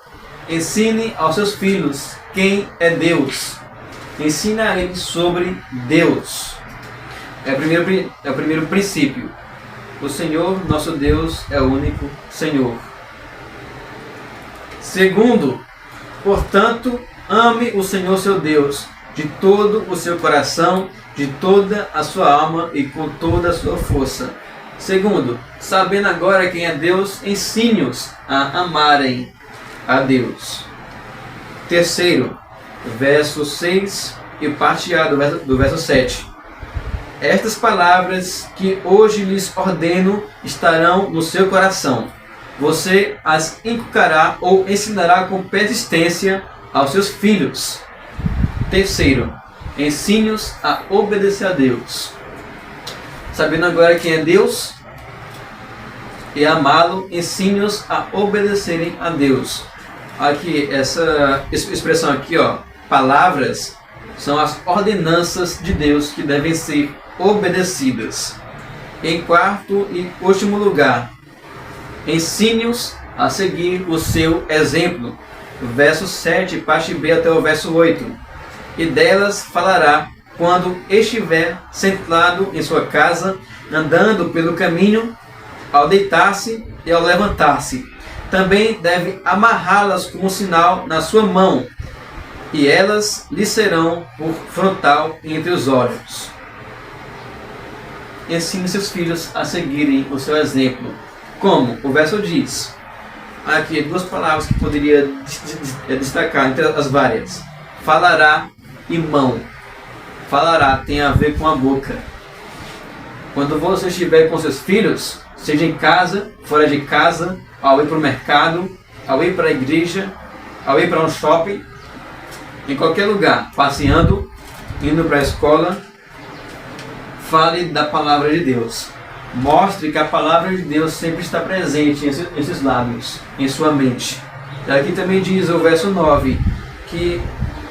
ensine aos seus filhos quem é Deus. Ensine a eles sobre Deus. É o primeiro princípio. O Senhor nosso Deus é o único Senhor. Segundo, portanto, ame o Senhor seu Deus de todo o seu coração, de toda a sua alma e com toda a sua força. Segundo, sabendo agora quem é Deus, ensine-os a amarem a Deus. Terceiro, verso 6 e parte A do verso 7. Estas palavras que hoje lhes ordeno estarão no seu coração. Você as inculcará ou ensinará com persistência aos seus filhos. Terceiro, ensine-os a obedecer a Deus. Sabendo agora quem é Deus e amá-lo, ensine-os a obedecerem a Deus. Aqui, essa expressão aqui, ó, palavras, são as ordenanças de Deus que devem ser obedecidas. Em quarto e último lugar, ensine-os a seguir o seu exemplo. Verso 7, parte B até o verso 8. E delas falará quando estiver sentado em sua casa, andando pelo caminho, ao deitar-se e ao levantar-se. Também deve amarrá-las como sinal na sua mão, e elas lhe serão por frontal entre os olhos. Ensine seus filhos a seguirem o seu exemplo. Como? O verso diz. Aqui, duas palavras que poderia destacar entre as várias. Falará e mão. Falará tem a ver com a boca. Quando você estiver com seus filhos, seja em casa, fora de casa, ao ir para o mercado, ao ir para a igreja, ao ir para um shopping, em qualquer lugar, passeando, indo para a escola, fale da palavra de Deus. Mostre que a palavra de Deus sempre está presente em seus lábios, em sua mente. E aqui também diz o verso 9, que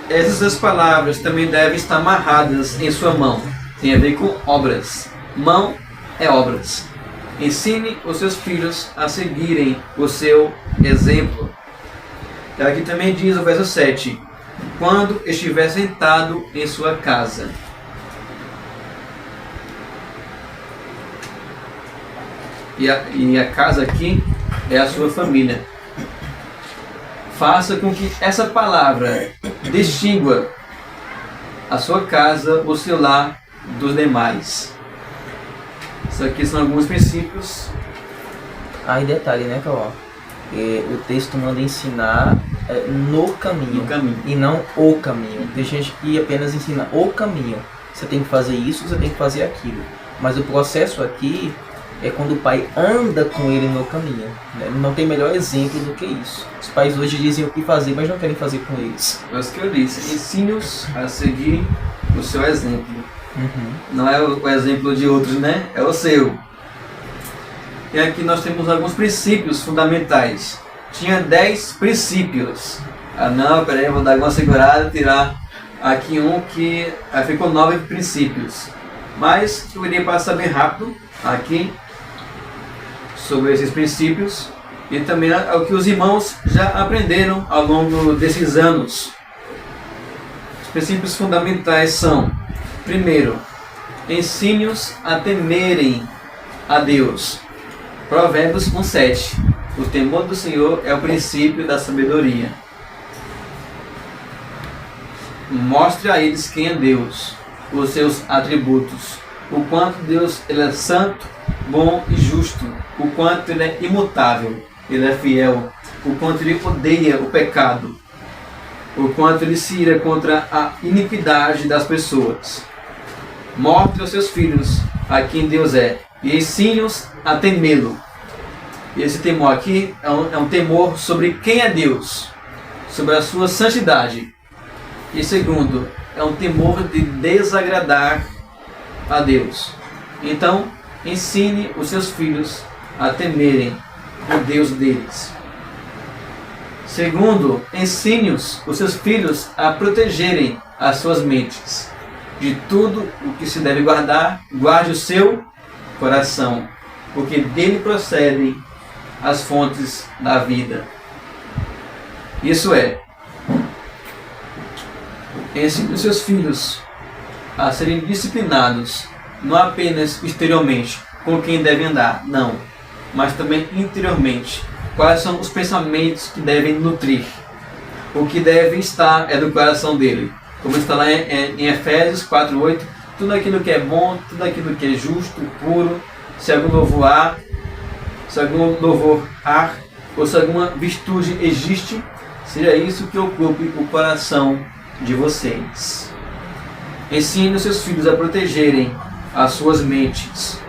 essas palavras também devem estar amarradas em sua mão. Tem a ver com obras. Mão é obras. Ensine os seus filhos a seguirem o seu exemplo. E aqui também diz o verso 7, quando estiver sentado em sua casa. E a casa aqui é a sua família. Faça com que essa palavra distingua a sua casa, o seu lar, dos demais. Isso aqui são alguns princípios. Aí detalhe, né, Cauã? O texto manda ensinar no caminho, e não o caminho. Tem gente que apenas ensina o caminho. Você tem que fazer isso, você tem que fazer aquilo. Mas o processo aqui é quando o pai anda com ele no caminho. Né? Não tem melhor exemplo do que isso. Os pais hoje dizem o que fazer, mas não querem fazer com eles. É isso que eu disse. Ensine-os a seguir o seu exemplo. Não é o exemplo de outros, né? É o seu. E aqui nós temos alguns princípios fundamentais. Tinha 10 princípios. Ah não, peraí, eu vou dar uma segurada, tirar aqui um que ficou 9 princípios. Mas eu iria passar bem rápido aqui sobre esses princípios e também o que os irmãos já aprenderam ao longo desses anos. Os princípios fundamentais são: primeiro, ensine-os a temerem a Deus. Provérbios 1:7. O temor do Senhor é o princípio da sabedoria. Mostre a eles quem é Deus, os seus atributos, o quanto Deus ele é santo, bom e justo, o quanto ele é imutável, ele é fiel, o quanto ele odeia o pecado, o quanto ele se ira contra a iniquidade das pessoas. Mostre aos seus filhos a quem Deus é e ensine-os a temê-lo. Esse temor aqui é um temor sobre quem é Deus, sobre a sua santidade. E segundo, é um temor de desagradar a Deus. Então, ensine os seus filhos a temerem o Deus deles. Segundo, ensine-os seus filhos a protegerem as suas mentes. De tudo o que se deve guardar, guarde o seu coração, porque dele procedem as fontes da vida. Isso é, ensine os seus filhos a serem disciplinados, não apenas exteriormente, com quem devem andar, não, mas também interiormente. Quais são os pensamentos que devem nutrir? O que deve estar é do coração dele. Como está lá em Efésios 4:8, tudo aquilo que é bom, tudo aquilo que é justo, puro, se algum louvor há, ou se alguma virtude existe, seja isso que ocupe o coração de vocês. Ensine os seus filhos a protegerem as suas mentes.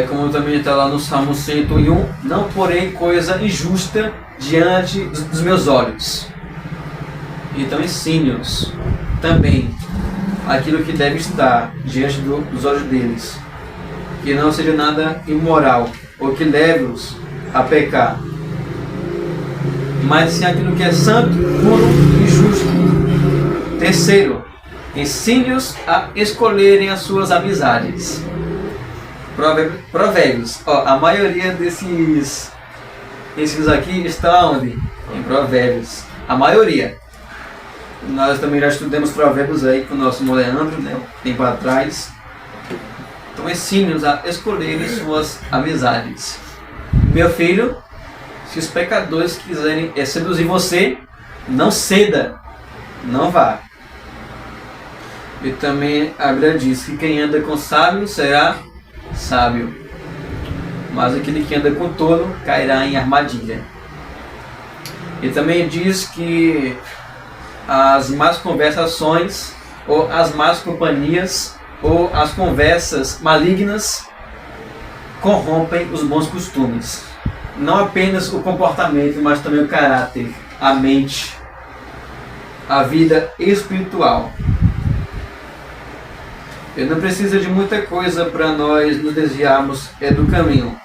Como também está lá no Salmo 101, não porém coisa injusta diante dos meus olhos. Então ensine-os também aquilo que deve estar diante dos olhos deles, que não seja nada imoral ou que leve-os a pecar, mas sim aquilo que é santo, puro e justo. Terceiro, ensine-os a escolherem as suas amizades. Provérbios. A maioria desses aqui está onde? Em Provérbios. A maioria. Nós também já estudamos Provérbios aí com o nosso irmão Leandro, né, um tempo atrás. Então ensine-os a escolherem suas amizades. Meu filho, se os pecadores quiserem seduzir você, não ceda, não vá. E também a Bíblia diz que quem anda com sábio será sábio. mas aquele que anda com tolo cairá em armadilha. E também diz que as más conversações, ou as más companhias, ou as conversas malignas corrompem os bons costumes. Não apenas o comportamento, mas também o caráter, a mente, a vida espiritual. Ele não precisa de muita coisa para nós nos desviarmos do caminho.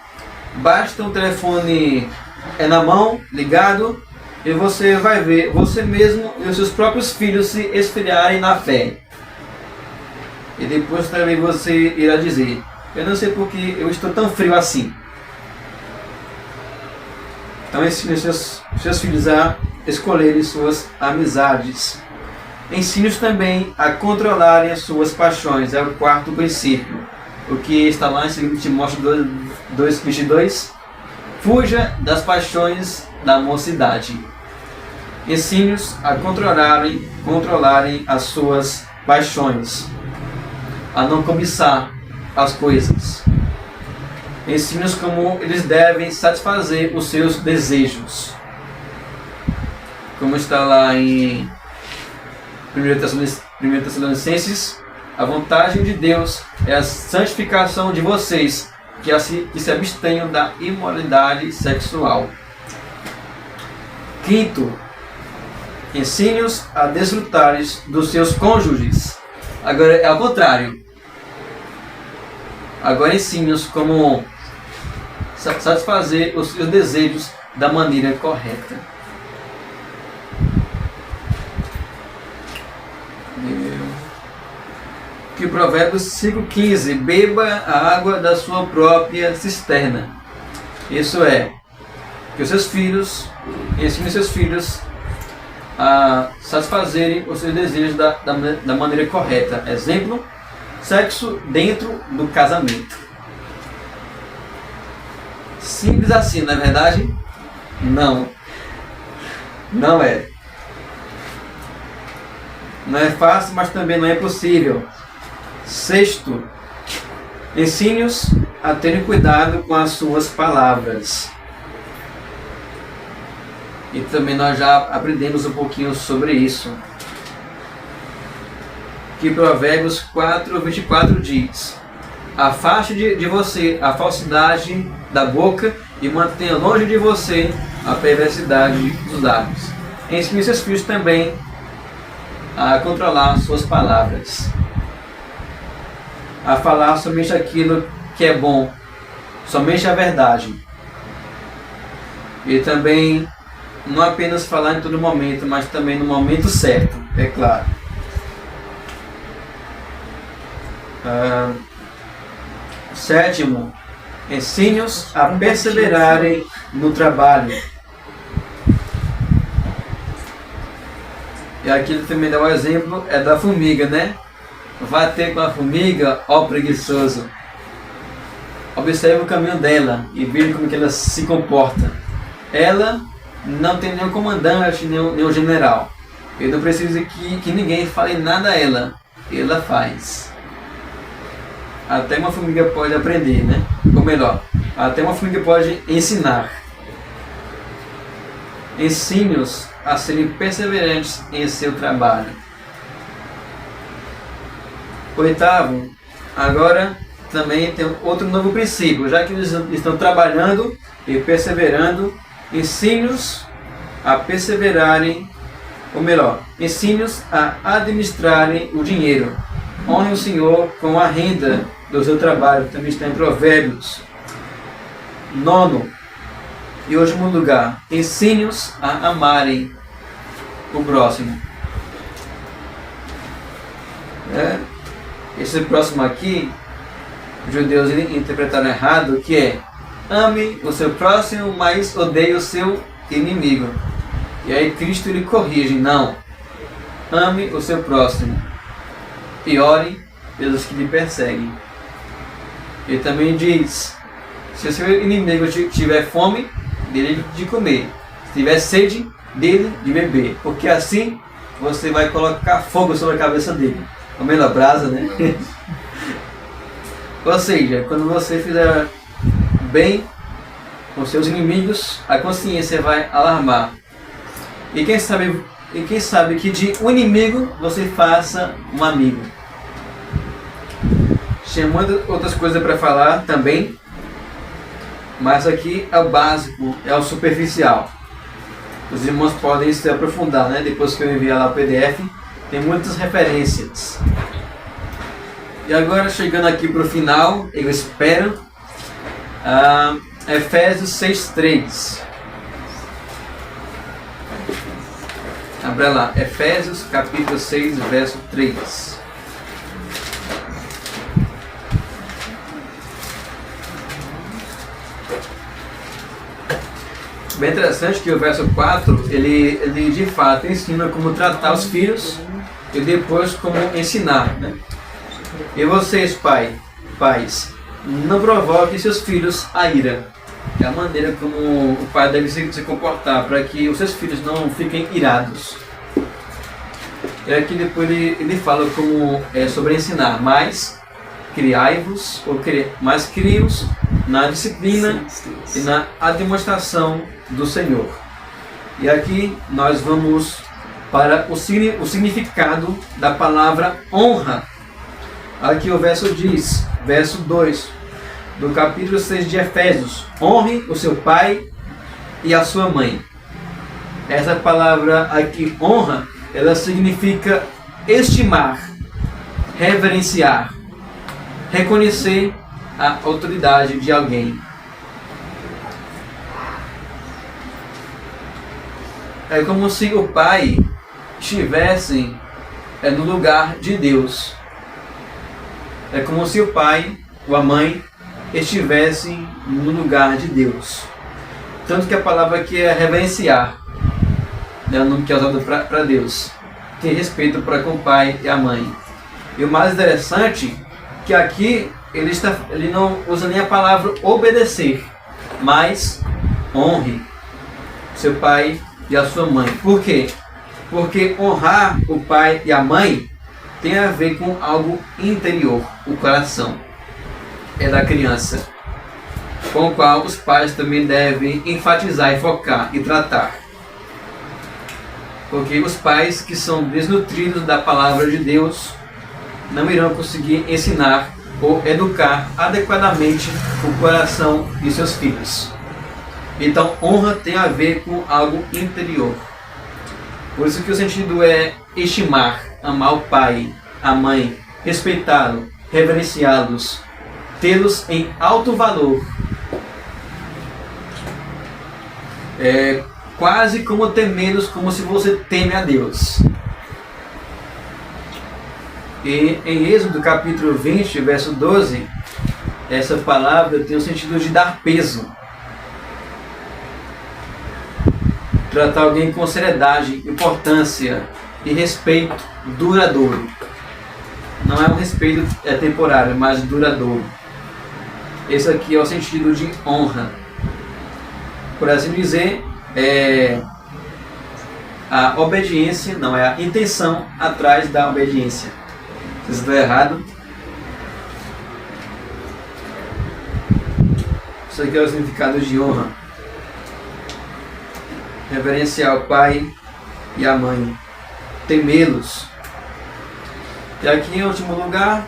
Basta um telefone na mão, ligado, e você vai ver você mesmo e os seus próprios filhos se esfriarem na fé. E depois também você irá dizer: eu não sei porque eu estou tão frio assim. Então ensine seus filhos a escolherem suas amizades. Ensine-os também a controlarem as suas paixões. É o quarto princípio. O que está lá em 2 Timóteo 2:22. Fuja das paixões da mocidade. Ensine-os a controlarem as suas paixões. A não cobiçar as coisas. Ensine-os como eles devem satisfazer os seus desejos. Como está lá em 1 Tessalonicenses, a vontade de Deus é a santificação de vocês, que se abstenham da imoralidade sexual. Quinto, ensine-os a desfrutarem dos seus cônjuges. Agora é ao contrário. Agora ensine-os como satisfazer os seus desejos da maneira correta. Que Provérbios 5,15: beba a água da sua própria cisterna. Isso é, que os seus filhos, ensine seus filhos a satisfazerem os seus desejos da maneira correta. Exemplo: sexo dentro do casamento. Simples assim, não é verdade? Não. Não é. Não é fácil, mas também não é possível. Sexto, ensine-os a terem cuidado com as suas palavras. E também nós já aprendemos um pouquinho sobre isso. Que Provérbios 4:24 diz: afaste de você a falsidade da boca e mantenha longe de você a perversidade dos lábios. Ensine seus filhos também a controlar suas palavras, a falar somente aquilo que é bom, somente a verdade. E também não apenas falar em todo momento, mas também no momento certo, é claro. Sétimo, ensine-os a perseverarem no trabalho. E aqui ele também dá um exemplo, é da formiga, né? Vá ter com a formiga, ó preguiçoso. Observe o caminho dela e veja como que ela se comporta. Ela não tem nenhum comandante, nenhum general. Ele não precisa que ninguém fale nada a ela. Ela faz. Até uma formiga pode aprender, né? Ou melhor, até uma formiga pode ensinar. Ensine-os a serem perseverantes em seu trabalho. Oitavo, agora também tem outro novo princípio. Já que eles estão trabalhando e perseverando, ensine-os a perseverarem, ou melhor, ensine-os a administrarem o dinheiro. Honre o Senhor com a renda do seu trabalho, também está em Provérbios. Nono e último lugar, ensine-os a amarem o próximo. Esse próximo aqui, os judeus interpretaram errado, que é: ame o seu próximo, mas odeie o seu inimigo. E aí Cristo lhe corrige: não, ame o seu próximo e ore pelos que lhe perseguem. Ele também diz: se o seu inimigo tiver fome, dele de comer; se tiver sede, dele de beber, porque assim você vai colocar fogo sobre a cabeça dele. Ou melhor, brasa, né? Ou seja, quando você fizer bem com seus inimigos, a consciência vai alarmar. E quem sabe que de um inimigo você faça um amigo. Tinha muitas outras coisas para falar também, mas aqui é o básico, é o superficial. Os irmãos podem se aprofundar, né? Depois que eu enviar lá o PDF, tem muitas referências. E agora, chegando aqui para o final, eu espero, Efésios 6:3. Abra lá, Efésios capítulo 6, verso 3. Bem interessante que o verso 4, ele de fato ensina como tratar os filhos e depois como ensinar, né? E vocês, pais, não provoquem seus filhos a ira. É a maneira como o pai deve se comportar para que os seus filhos não fiquem irados. E aqui depois ele fala como sobre ensinar, mas criai-vos, mas crie-os na disciplina e na demonstração do Senhor. E aqui nós vamos para o significado da palavra honra. Aqui o verso diz, verso 2 do capítulo 6 de Efésios: honre o seu pai e a sua mãe. Essa palavra aqui, honra, ela significa estimar, reverenciar, reconhecer a autoridade de alguém. É como se o pai estivesse no lugar de Deus. É como se o pai ou a mãe estivessem no lugar de Deus. Tanto que a palavra aqui é reverenciar, é o nome que é usado para Deus. Ter respeito para com o pai e a mãe. E o mais interessante que aqui ele não usa nem a palavra obedecer, mas honre seu pai e a sua mãe. Por quê? Porque honrar o pai e a mãe tem a ver com algo interior, o coração da criança, com o qual os pais também devem enfatizar e focar e tratar. Porque os pais que são desnutridos da palavra de Deus não irão conseguir ensinar ou educar adequadamente o coração de seus filhos. Então, honra tem a ver com algo interior. Por isso que o sentido é estimar, amar o pai, a mãe, respeitá-lo, reverenciá-los, tê-los em alto valor. É quase como temê-los, como se você teme a Deus. E em Êxodo capítulo 20, verso 12, essa palavra tem o sentido de dar peso. Tratar alguém com seriedade, importância e respeito duradouro. Não é um respeito temporário, mas duradouro. Esse aqui é o sentido de honra. Por assim dizer, a obediência, não é a intenção atrás da obediência. Se estou errado, isso aqui é o significado de honra. Reverenciar o pai e a mãe, temê-los. E aqui em último lugar,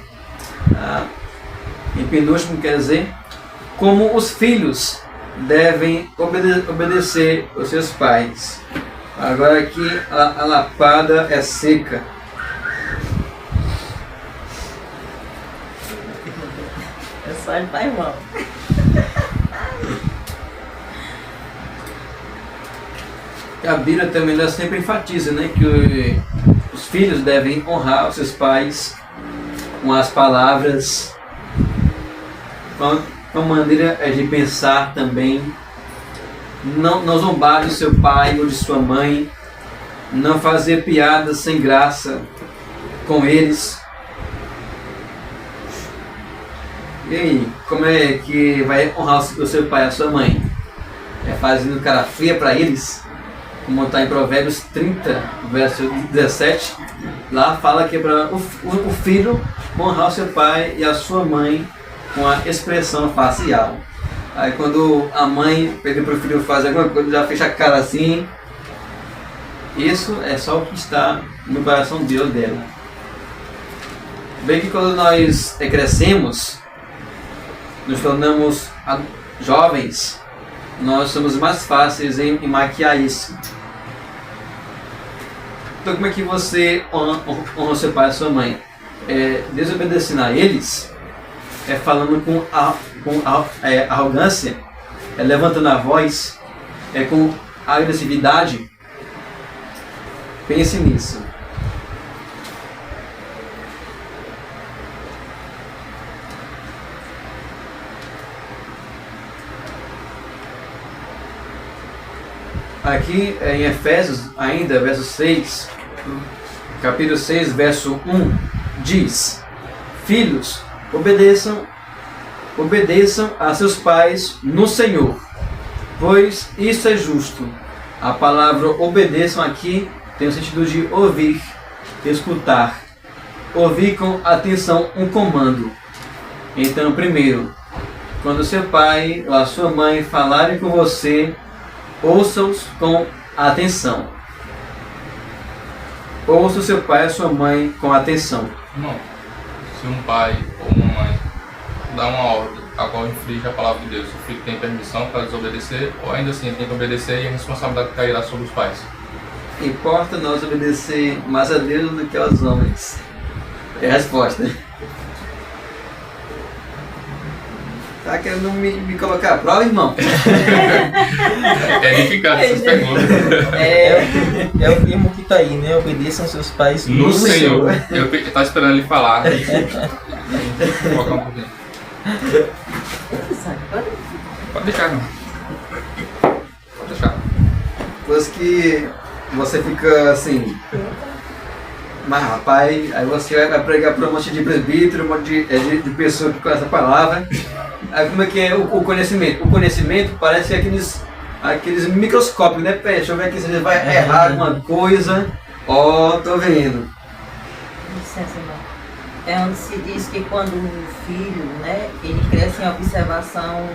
em penúltimo quer dizer, como os filhos devem obedecer os seus pais. Agora aqui a lapada é seca. É só de pai, irmão. A Bíblia também ela sempre enfatiza, né, que os filhos devem honrar os seus pais com as palavras, com a maneira de pensar também. Não zombar de seu pai ou de sua mãe, não fazer piadas sem graça com eles. E aí, como é que vai honrar o seu pai e a sua mãe? É fazendo cara feia para eles? Como está em Provérbios 30, verso 17, lá fala que é para o filho honrar o seu pai e a sua mãe com a expressão facial. Aí quando a mãe pede para o filho fazer alguma coisa, já fecha a cara assim. Isso é só o que está no coração de Deus dela. Bem que quando nós crescemos, nos tornamos jovens, nós somos mais fáceis em maquiar isso. Então como é que você honra seu pai e sua mãe? Desobedecendo a eles, falando com arrogância, levantando a voz, com agressividade. Pense nisso. Aqui em Efésios, ainda, verso 6, capítulo 6, verso 1, diz: Filhos, obedeçam a seus pais no Senhor, pois isso é justo. A palavra obedeçam aqui tem o sentido de ouvir, escutar, ouvir com atenção um comando. Então, primeiro, quando seu pai ou a sua mãe falarem com você, ouça-os com atenção. Ouça o seu pai ou a sua mãe com atenção. Não. Se um pai ou uma mãe dá uma ordem a qual infringe a palavra de Deus, o filho tem permissão para desobedecer, ou ainda assim ele tem que obedecer e a responsabilidade cairá sobre os pais? Importa nós obedecer mais a Deus do que aos homens. É a resposta. Tá querendo me colocar à prova, irmão? É edificante essas perguntas. É o termo que tá aí, né? Obedeçam seus pais No Senhor. Eu tava esperando ele falar. Vou colocar um pouquinho. Pode deixar, irmão. Pode deixar. Depois que você fica assim, mas rapaz, aí você vai pregar para um monte de presbítero, um monte de pessoa que conhece a palavra. Aí como é que é o conhecimento? O conhecimento parece aqueles microscópios, né? Deixa eu ver aqui se você vai errar alguma coisa. Tô vendo. Licença, irmão. É onde se diz que quando o filho, né, ele cresce em observação,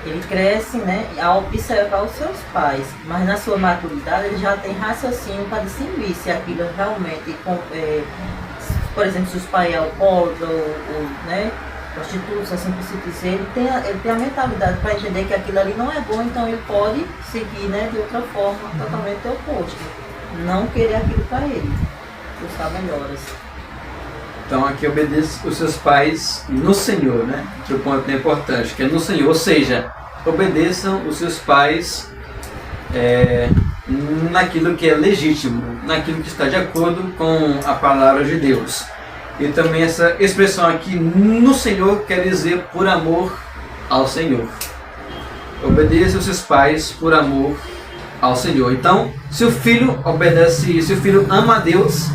ele cresce, né, a observar os seus pais, mas na sua maturidade ele já tem raciocínio para distinguir se aquilo realmente, por exemplo, se os pais é alcoólatra ou né, prostitutos, assim por se dizer, ele tem a mentalidade para entender que aquilo ali não é bom, então ele pode seguir, né, de outra forma totalmente oposta, não querer aquilo para ele, buscar melhoras. Então aqui obedeça os seus pais no Senhor, né? Que é o ponto importante, que é no Senhor, ou seja, obedeçam os seus pais naquilo que é legítimo, naquilo que está de acordo com a palavra de Deus. E também essa expressão aqui, no Senhor, quer dizer por amor ao Senhor. Obedeça os seus pais por amor ao Senhor. Então, se o filho obedece, se o filho ama a Deus,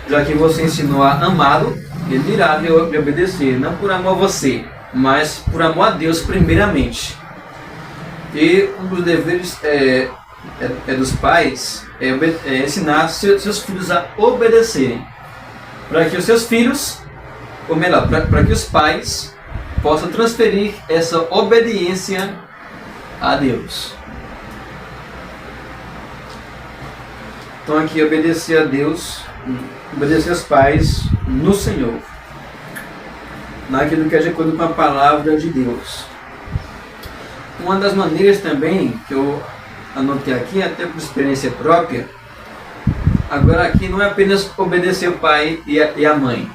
já que você ensinou a amá-lo, ele irá lhe obedecer, não por amor a você, mas por amor a Deus primeiramente. E um dos deveres dos pais é ensinar seus filhos a obedecerem, para que os seus filhos, ou melhor, para que os pais possam transferir essa obediência a Deus. Então aqui obedecer a Deus, obedecer aos pais no Senhor, naquilo que é de acordo com a palavra de Deus. Uma das maneiras também que eu anotei aqui, até por experiência própria, agora aqui não é apenas obedecer o pai e a mãe.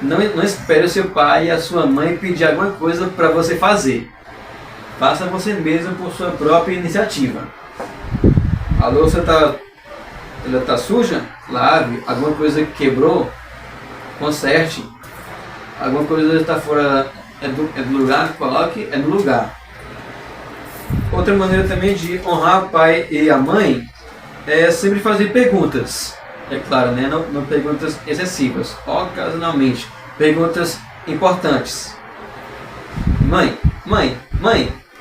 Não espere o seu pai e a sua mãe pedir alguma coisa para você fazer. Faça você mesmo por sua própria iniciativa. A louça está suja? Lave. Alguma coisa que quebrou? Conserte. Alguma coisa está fora do lugar? Coloque no lugar. Outra maneira também de honrar o pai e a mãe é sempre fazer perguntas. É claro, né? Não perguntas excessivas, ocasionalmente. Perguntas importantes. Mãe,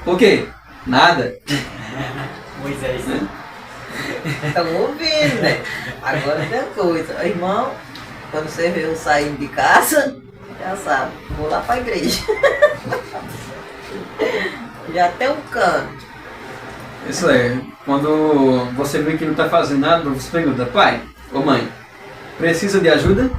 por quê? Nada. Moisés. Estamos ouvindo, né? Agora tem coisa. Irmão, quando você vê eu saindo de casa, já sabe, vou lá para a igreja. Já até um canto. Isso é, quando você vê que não está fazendo nada, você pergunta, pai ou mãe, precisa de ajuda?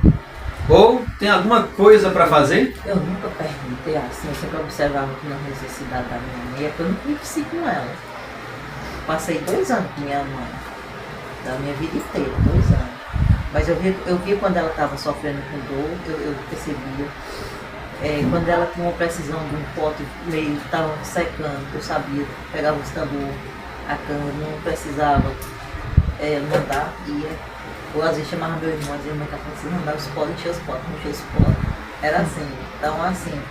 Ou tem alguma coisa para fazer? Eu nunca perguntei assim, eu sempre observava que na necessidade da minha mãe, é que eu não conheci com ela. Passei 2 anos com minha mãe, da minha vida inteira, 2 anos. Mas eu vi quando ela estava sofrendo com dor, eu percebia. Quando ela tinha uma precisão de um pote meio estava secando, eu sabia, pegava o tambor, a cama, não precisava mandar, ia. Ou às vezes chamava meu irmão, dizia, mãe, tá precisando mandar os potes, encher os potes, encher os potes. Era assim. Então, assim,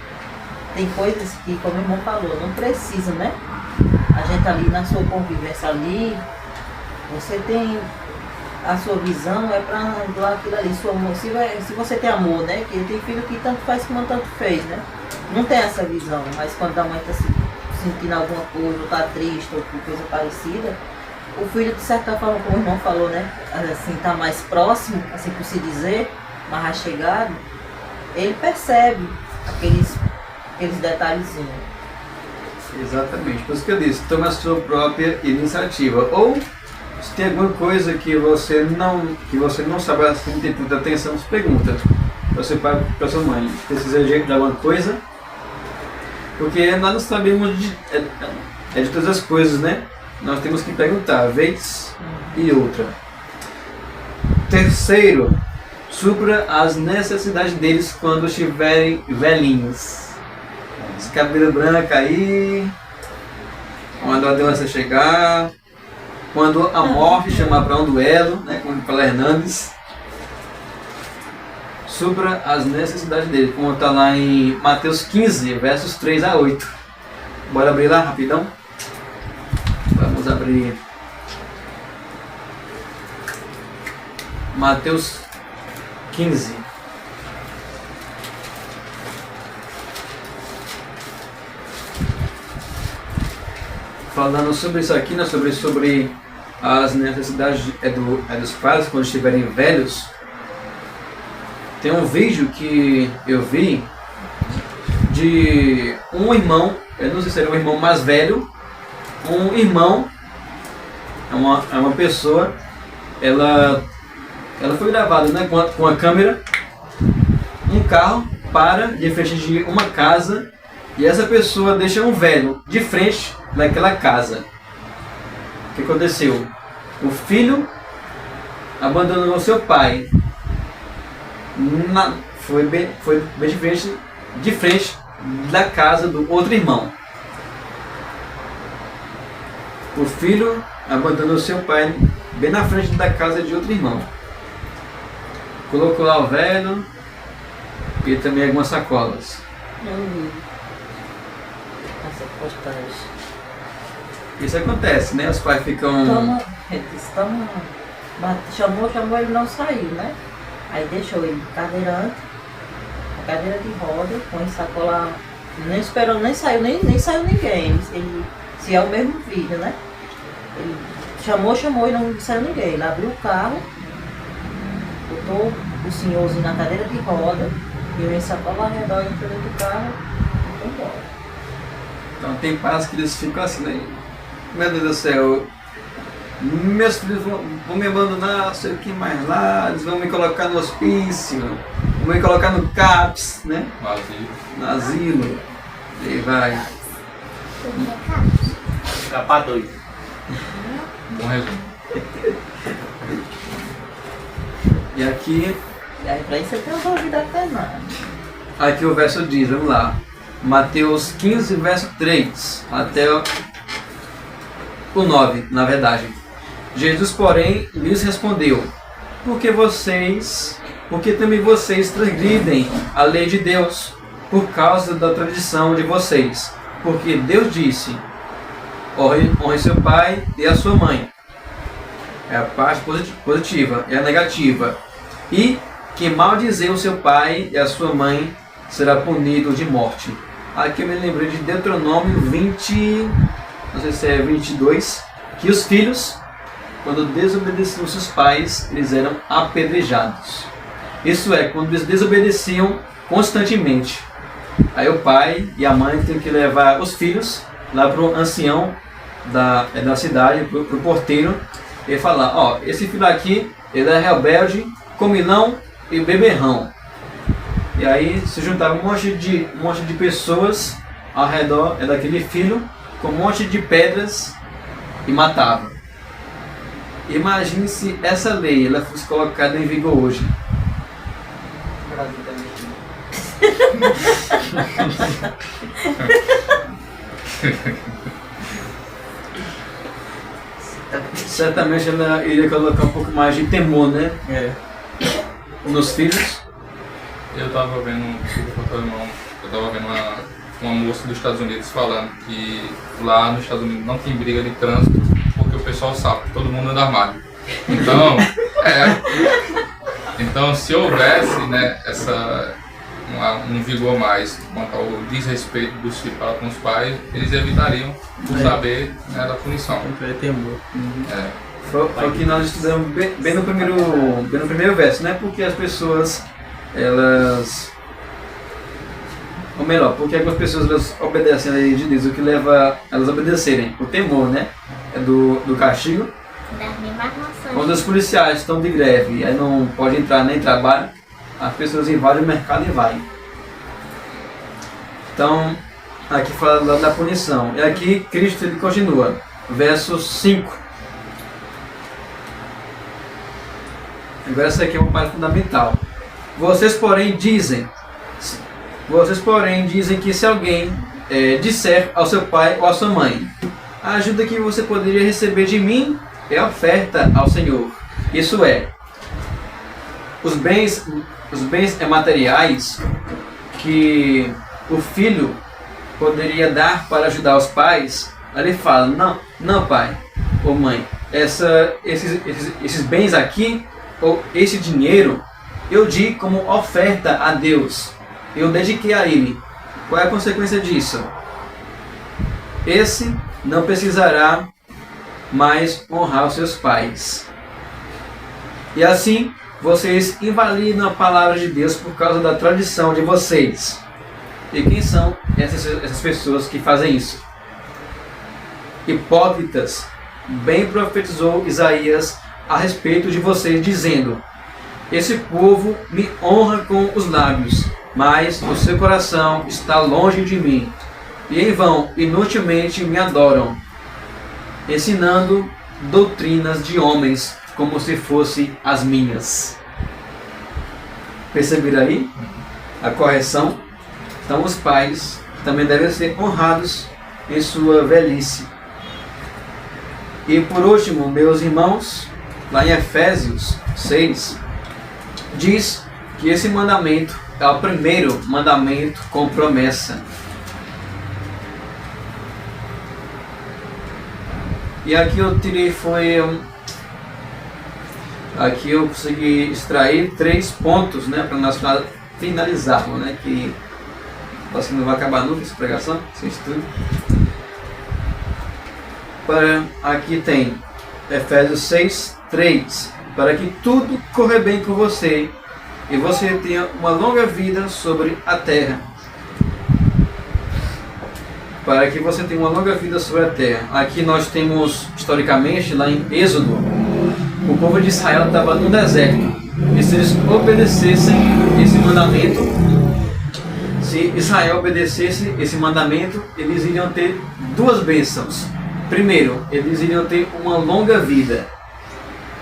tem coisas que, como o irmão falou, não precisa, né? A gente ali na sua convivência ali, você tem a sua visão, é pra doar aquilo ali, seu amor. Se você tem amor, né? Que tem filho que tanto faz como tanto fez, né? Não tem essa visão, mas quando a mãe tá sentindo alguma coisa, ou tá triste, ou coisa parecida, o filho, de certa forma, como o irmão falou, né? Assim, tá mais próximo, assim por se dizer, mais chegado, ele percebe aqueles detalhezinhos. Exatamente, por isso que eu disse, toma a sua própria iniciativa. Ou se tem alguma coisa que você não sabe assim, ter tanta atenção, você pergunta para seu pai, para sua mãe, precisa de alguma coisa? Porque nós não sabemos de todas as coisas, né? Nós temos que perguntar, vez e outra. Terceiro, supra as necessidades deles quando estiverem velhinhos. Esse cabelo branco aí, quando a doença chegar, quando a morte chamar para um duelo, né, como fala Hernandes, supra as necessidades dele, como está lá em Mateus 15, versos 3 a 8. Bora abrir lá rapidão? Vamos abrir Mateus 15. Falando sobre isso aqui, né, sobre as necessidades dos pais quando estiverem velhos. Tem um vídeo que eu vi de um irmão, eu não sei se era um irmão mais velho, um irmão, é uma pessoa, ela foi gravada, né, com a câmera, um carro para de frente de uma casa e essa pessoa deixa um velho de frente daquela casa. O que aconteceu? O filho abandonou seu pai, foi bem de frente da casa do outro irmão. O filho abandonou seu pai bem na frente da casa de outro irmão. Colocou lá o velho e também algumas sacolas. Eu vi essa postagem. Isso acontece, né? Os pais ficam... Chamou, ele não saiu, né? Aí deixou ele cadeirante, a cadeira de roda, com sacola, nem esperou, nem saiu ninguém. Se é o mesmo vídeo, né? Ele chamou e não saiu ninguém. Ele abriu o carro, botou o senhorzinho na cadeira de roda, e eu sacola ao redor dentro do carro e foi embora. Então tem pais que eles ficam assim, né? Meu Deus do céu, meus filhos vão me abandonar, sei o que mais lá, eles vão me colocar no hospício, vão me colocar no CAPS, né? No asilo. E aí vai. Capa 2. Bom resumo. E aqui pra isso você tem uma vida penada. Aqui o verso diz, vamos lá. Mateus 15, verso 3 até o 9, na verdade. Jesus, porém, lhes respondeu: porque também vocês transgridem a lei de Deus, por causa da tradição de vocês. Porque Deus disse: honre seu pai e a sua mãe. É a parte positiva, é a negativa. E quem maldizer o seu pai e a sua mãe será punido de morte. Aqui eu me lembrei de Deuteronômio 20, não sei se é 22, que os filhos, quando desobedeciam seus pais, eles eram apedrejados. Isso é, quando eles desobedeciam constantemente. Aí o pai e a mãe têm que levar os filhos lá pro ancião da cidade, pro porteiro, e falar, ó, esse filho aqui, ele é rebelde, comilão e beberrão. E aí se juntava um monte de pessoas ao redor daquele filho, com um monte de pedras, e matava. Imagine se essa lei ela fosse colocada em vigor hoje. Certamente ela iria colocar um pouco mais de temor, né? Nos filhos. Eu tava vendo, uma moça dos Estados Unidos falando que lá nos Estados Unidos não tem briga de trânsito porque o pessoal sabe que todo mundo anda armado. Então, então se houvesse, né, um vigor mais quanto ao desrespeito dos filhos para com os pais, eles evitariam o saber, né, da punição. Foi o que nós estudamos bem no primeiro verso, né? Porque as pessoas, elas... Ou melhor, porque algumas pessoas elas obedecem a lei de Deus, o que leva elas a obedecerem? O temor, né? É do castigo. Quando os policiais estão de greve, aí não pode entrar nem trabalho, as pessoas invadem o mercado e vai. Então, aqui fala da punição. E aqui Cristo ele continua, verso 5. Agora essa aqui é uma parte fundamental. Vocês porém dizem que se alguém disser ao seu pai ou à sua mãe, a ajuda que você poderia receber de mim é oferta ao Senhor. Isso é, os bens materiais que o filho poderia dar para ajudar os pais, ele fala, não pai ou mãe, esses bens aqui, ou esse dinheiro, eu di como oferta a Deus, eu dediquei a Ele. Qual é a consequência disso? Esse não precisará mais honrar os seus pais. E assim, vocês invalidam a palavra de Deus por causa da tradição de vocês. E quem são essas pessoas que fazem isso? Hipócritas, bem profetizou Isaías a respeito de vocês, dizendo: esse povo me honra com os lábios, mas o seu coração está longe de mim, e em vão, inutilmente me adoram, ensinando doutrinas de homens como se fossem as minhas. Perceberam aí a correção? Então os pais também devem ser honrados em sua velhice. E por último, meus irmãos, lá em Efésios 6, diz que esse mandamento é o primeiro mandamento com promessa. E aqui eu tirei aqui eu consegui extrair 3 pontos, né, para nós finalizarmos, né, que assim não vai acabar nunca essa pregação, esse estudo. Aqui tem Efésios 6, 3, para que tudo corra bem com você e você tenha uma longa vida sobre a terra. Para que você tenha uma longa vida sobre a terra. Aqui nós temos, historicamente, lá em Êxodo, o povo de Israel estava no deserto. E se eles obedecessem esse mandamento, se Israel obedecesse esse mandamento, eles iriam ter 2 bênçãos. Primeiro, eles iriam ter uma longa vida.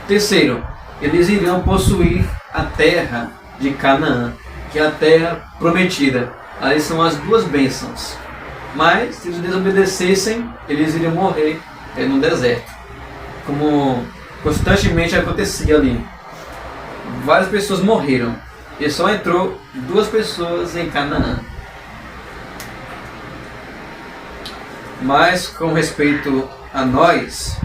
Terceiro, eles iriam possuir a terra de Canaã, que é a terra prometida. Ali são as 2 bênçãos. Mas, se eles desobedecessem, eles iriam morrer no deserto. Como constantemente acontecia ali. Várias pessoas morreram. E só entrou 2 pessoas em Canaã. Mas, com respeito a nós,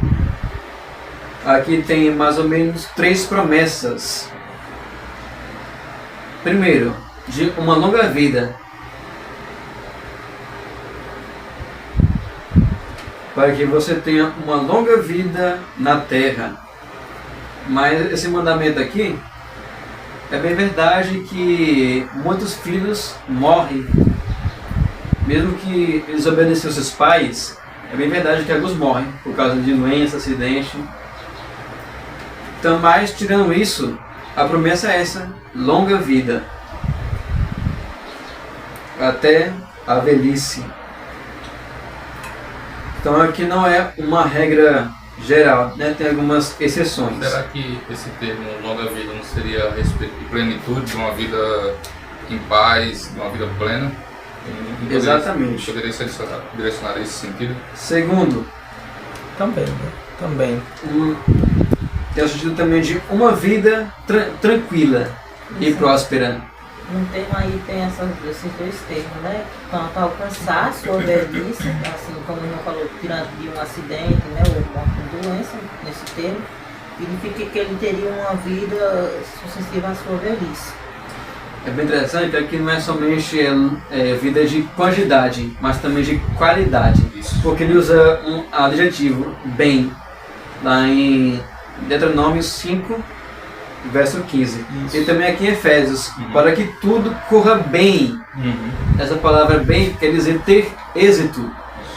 aqui tem mais ou menos 3 promessas. Primeiro, de uma longa vida. Para que você tenha uma longa vida na terra. Mas esse mandamento aqui, é bem verdade que muitos filhos morrem mesmo que eles obedeciam seus pais, é bem verdade que alguns morrem por causa de doença, acidente. Então, mas tirando isso, a promessa é essa: longa vida até a velhice. Então aqui não é uma regra geral, né? Tem algumas exceções. Será que esse termo longa vida não seria a respeito de plenitude, de uma vida em paz, de uma vida plena? Exatamente. Poderia ser direcionado nesse sentido? Segundo, Também, né? Também. tem o sentido também de uma vida tranquila e próspera. No termo aí tem esses dois termos, né? Quanto a alcançar a sua velhice, assim como o irmão falou, tirando de um acidente, né? Ou uma doença, nesse termo, significa que ele teria uma vida sucessiva à sua velhice. É bem interessante que aqui não é somente vida de quantidade, mas também de qualidade. Isso. Porque ele usa um adjetivo, bem, lá em Deuteronômio 5, verso 15. Isso. E também aqui em Efésios, para que tudo corra bem. Essa palavra bem quer dizer ter êxito,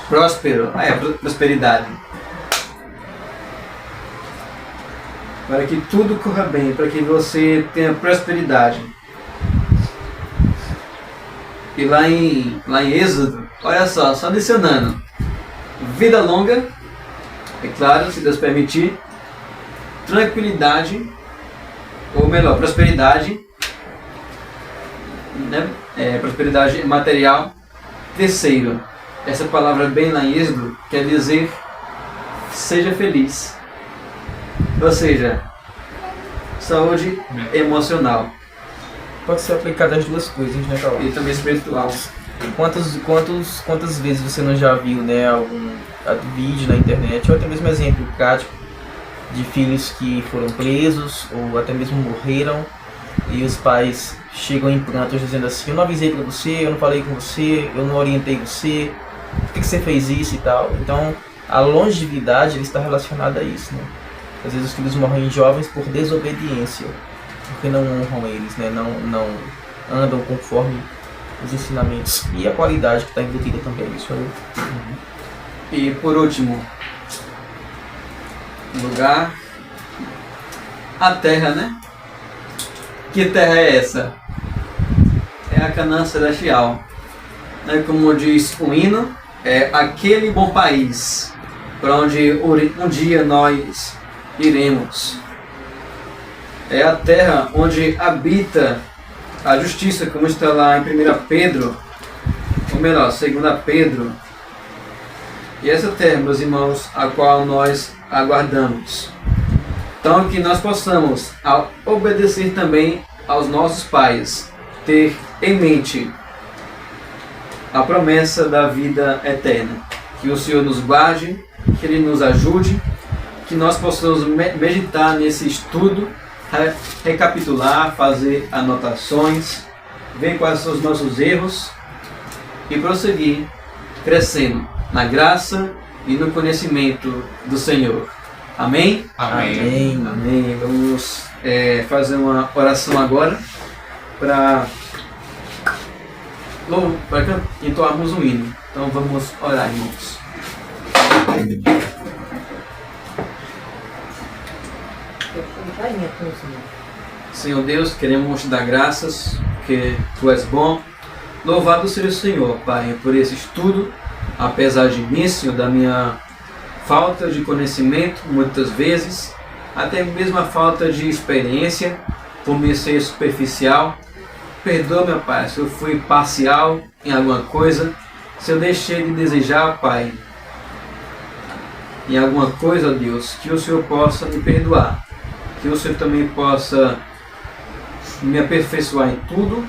próspero, prosperidade. Para que tudo corra bem, para que você tenha prosperidade. E lá em Êxodo, olha só adicionando: vida longa, é claro, se Deus permitir, tranquilidade, ou melhor, prosperidade, né? Prosperidade material. Terceiro, essa palavra bem lá em Êxodo quer dizer seja feliz, ou seja, saúde emocional. Pode ser aplicado às duas coisas, né, Carol? E também espiritual. Quantas vezes você não já viu, né, algum vídeo na internet, ou até mesmo exemplo prático de filhos que foram presos ou até mesmo morreram e os pais chegam em prantos dizendo assim: eu não avisei pra você, eu não falei com você, eu não orientei você, por que você fez isso e tal. Então a longevidade está relacionada a isso, né? Às vezes os filhos morrem jovens por desobediência, porque não honram eles, né? Não andam conforme os ensinamentos e a qualidade que está embutida também nisso aí. E por último, lugar, a terra, né? Que terra é essa? É a Canaã Celestial. Né? Como diz o hino, é aquele bom país para onde um dia nós iremos. É a terra onde habita a justiça, como está lá em 1 Pedro, ou melhor, 2 Pedro. E essa terra, meus irmãos, a qual nós aguardamos. Então, que nós possamos, ao obedecer também aos nossos pais, ter em mente a promessa da vida eterna. Que o Senhor nos guarde, que Ele nos ajude, que nós possamos meditar nesse estudo, recapitular, fazer anotações, ver quais são os nossos erros e prosseguir crescendo na graça e no conhecimento do Senhor. Amém? Amém. Amém. Vamos fazer uma oração agora para entoarmos um hino. Então vamos orar, irmãos. Senhor Deus, queremos te dar graças, porque Tu és bom. Louvado seja o Senhor, Pai, por esse estudo, apesar de mim, Senhor, da minha falta de conhecimento, muitas vezes, até mesmo a falta de experiência, por me ser superficial. Perdoa, meu Pai, se eu fui parcial em alguma coisa, se eu deixei de desejar, Pai, em alguma coisa, Deus, que o Senhor possa me perdoar, que o Senhor também possa me aperfeiçoar em tudo,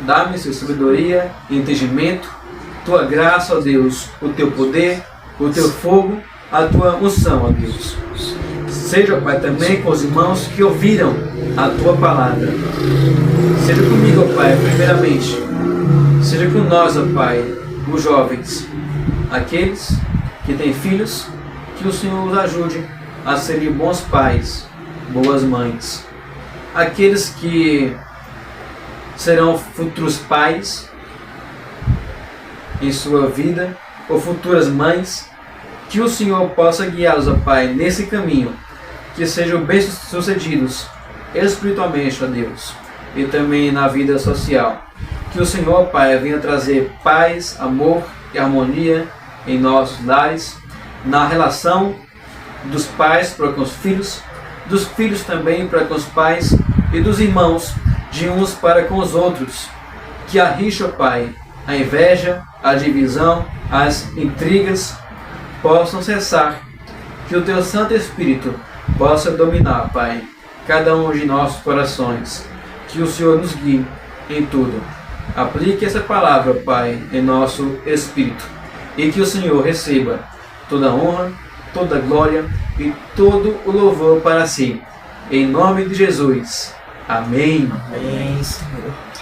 dar-me sua sabedoria e entendimento, Tua graça, ó Deus, o Teu poder, o Teu fogo, a Tua unção, ó Deus. Seja, Pai, também com os irmãos que ouviram a Tua palavra. Seja comigo, ó Pai, primeiramente. Seja com nós, ó Pai, os jovens, aqueles que têm filhos, que o Senhor os ajude a serem bons pais, boas mães. Aqueles que serão futuros pais, em sua vida, ou futuras mães, que o Senhor possa guiá-los, ó Pai, nesse caminho, que sejam bem-sucedidos espiritualmente, ó Deus, e também na vida social. Que o Senhor, ó Pai, venha trazer paz, amor e harmonia em nossos lares, na relação dos pais para com os filhos, dos filhos também para com os pais e dos irmãos de uns para com os outros. Que a rixa, ó Pai, a inveja, a divisão, as intrigas possam cessar. Que o Teu Santo Espírito possa dominar, Pai, cada um de nossos corações. Que o Senhor nos guie em tudo. Aplique essa palavra, Pai, em nosso espírito. E que o Senhor receba toda a honra, toda a glória e todo o louvor para si. Em nome de Jesus. Amém. Amém, Senhor.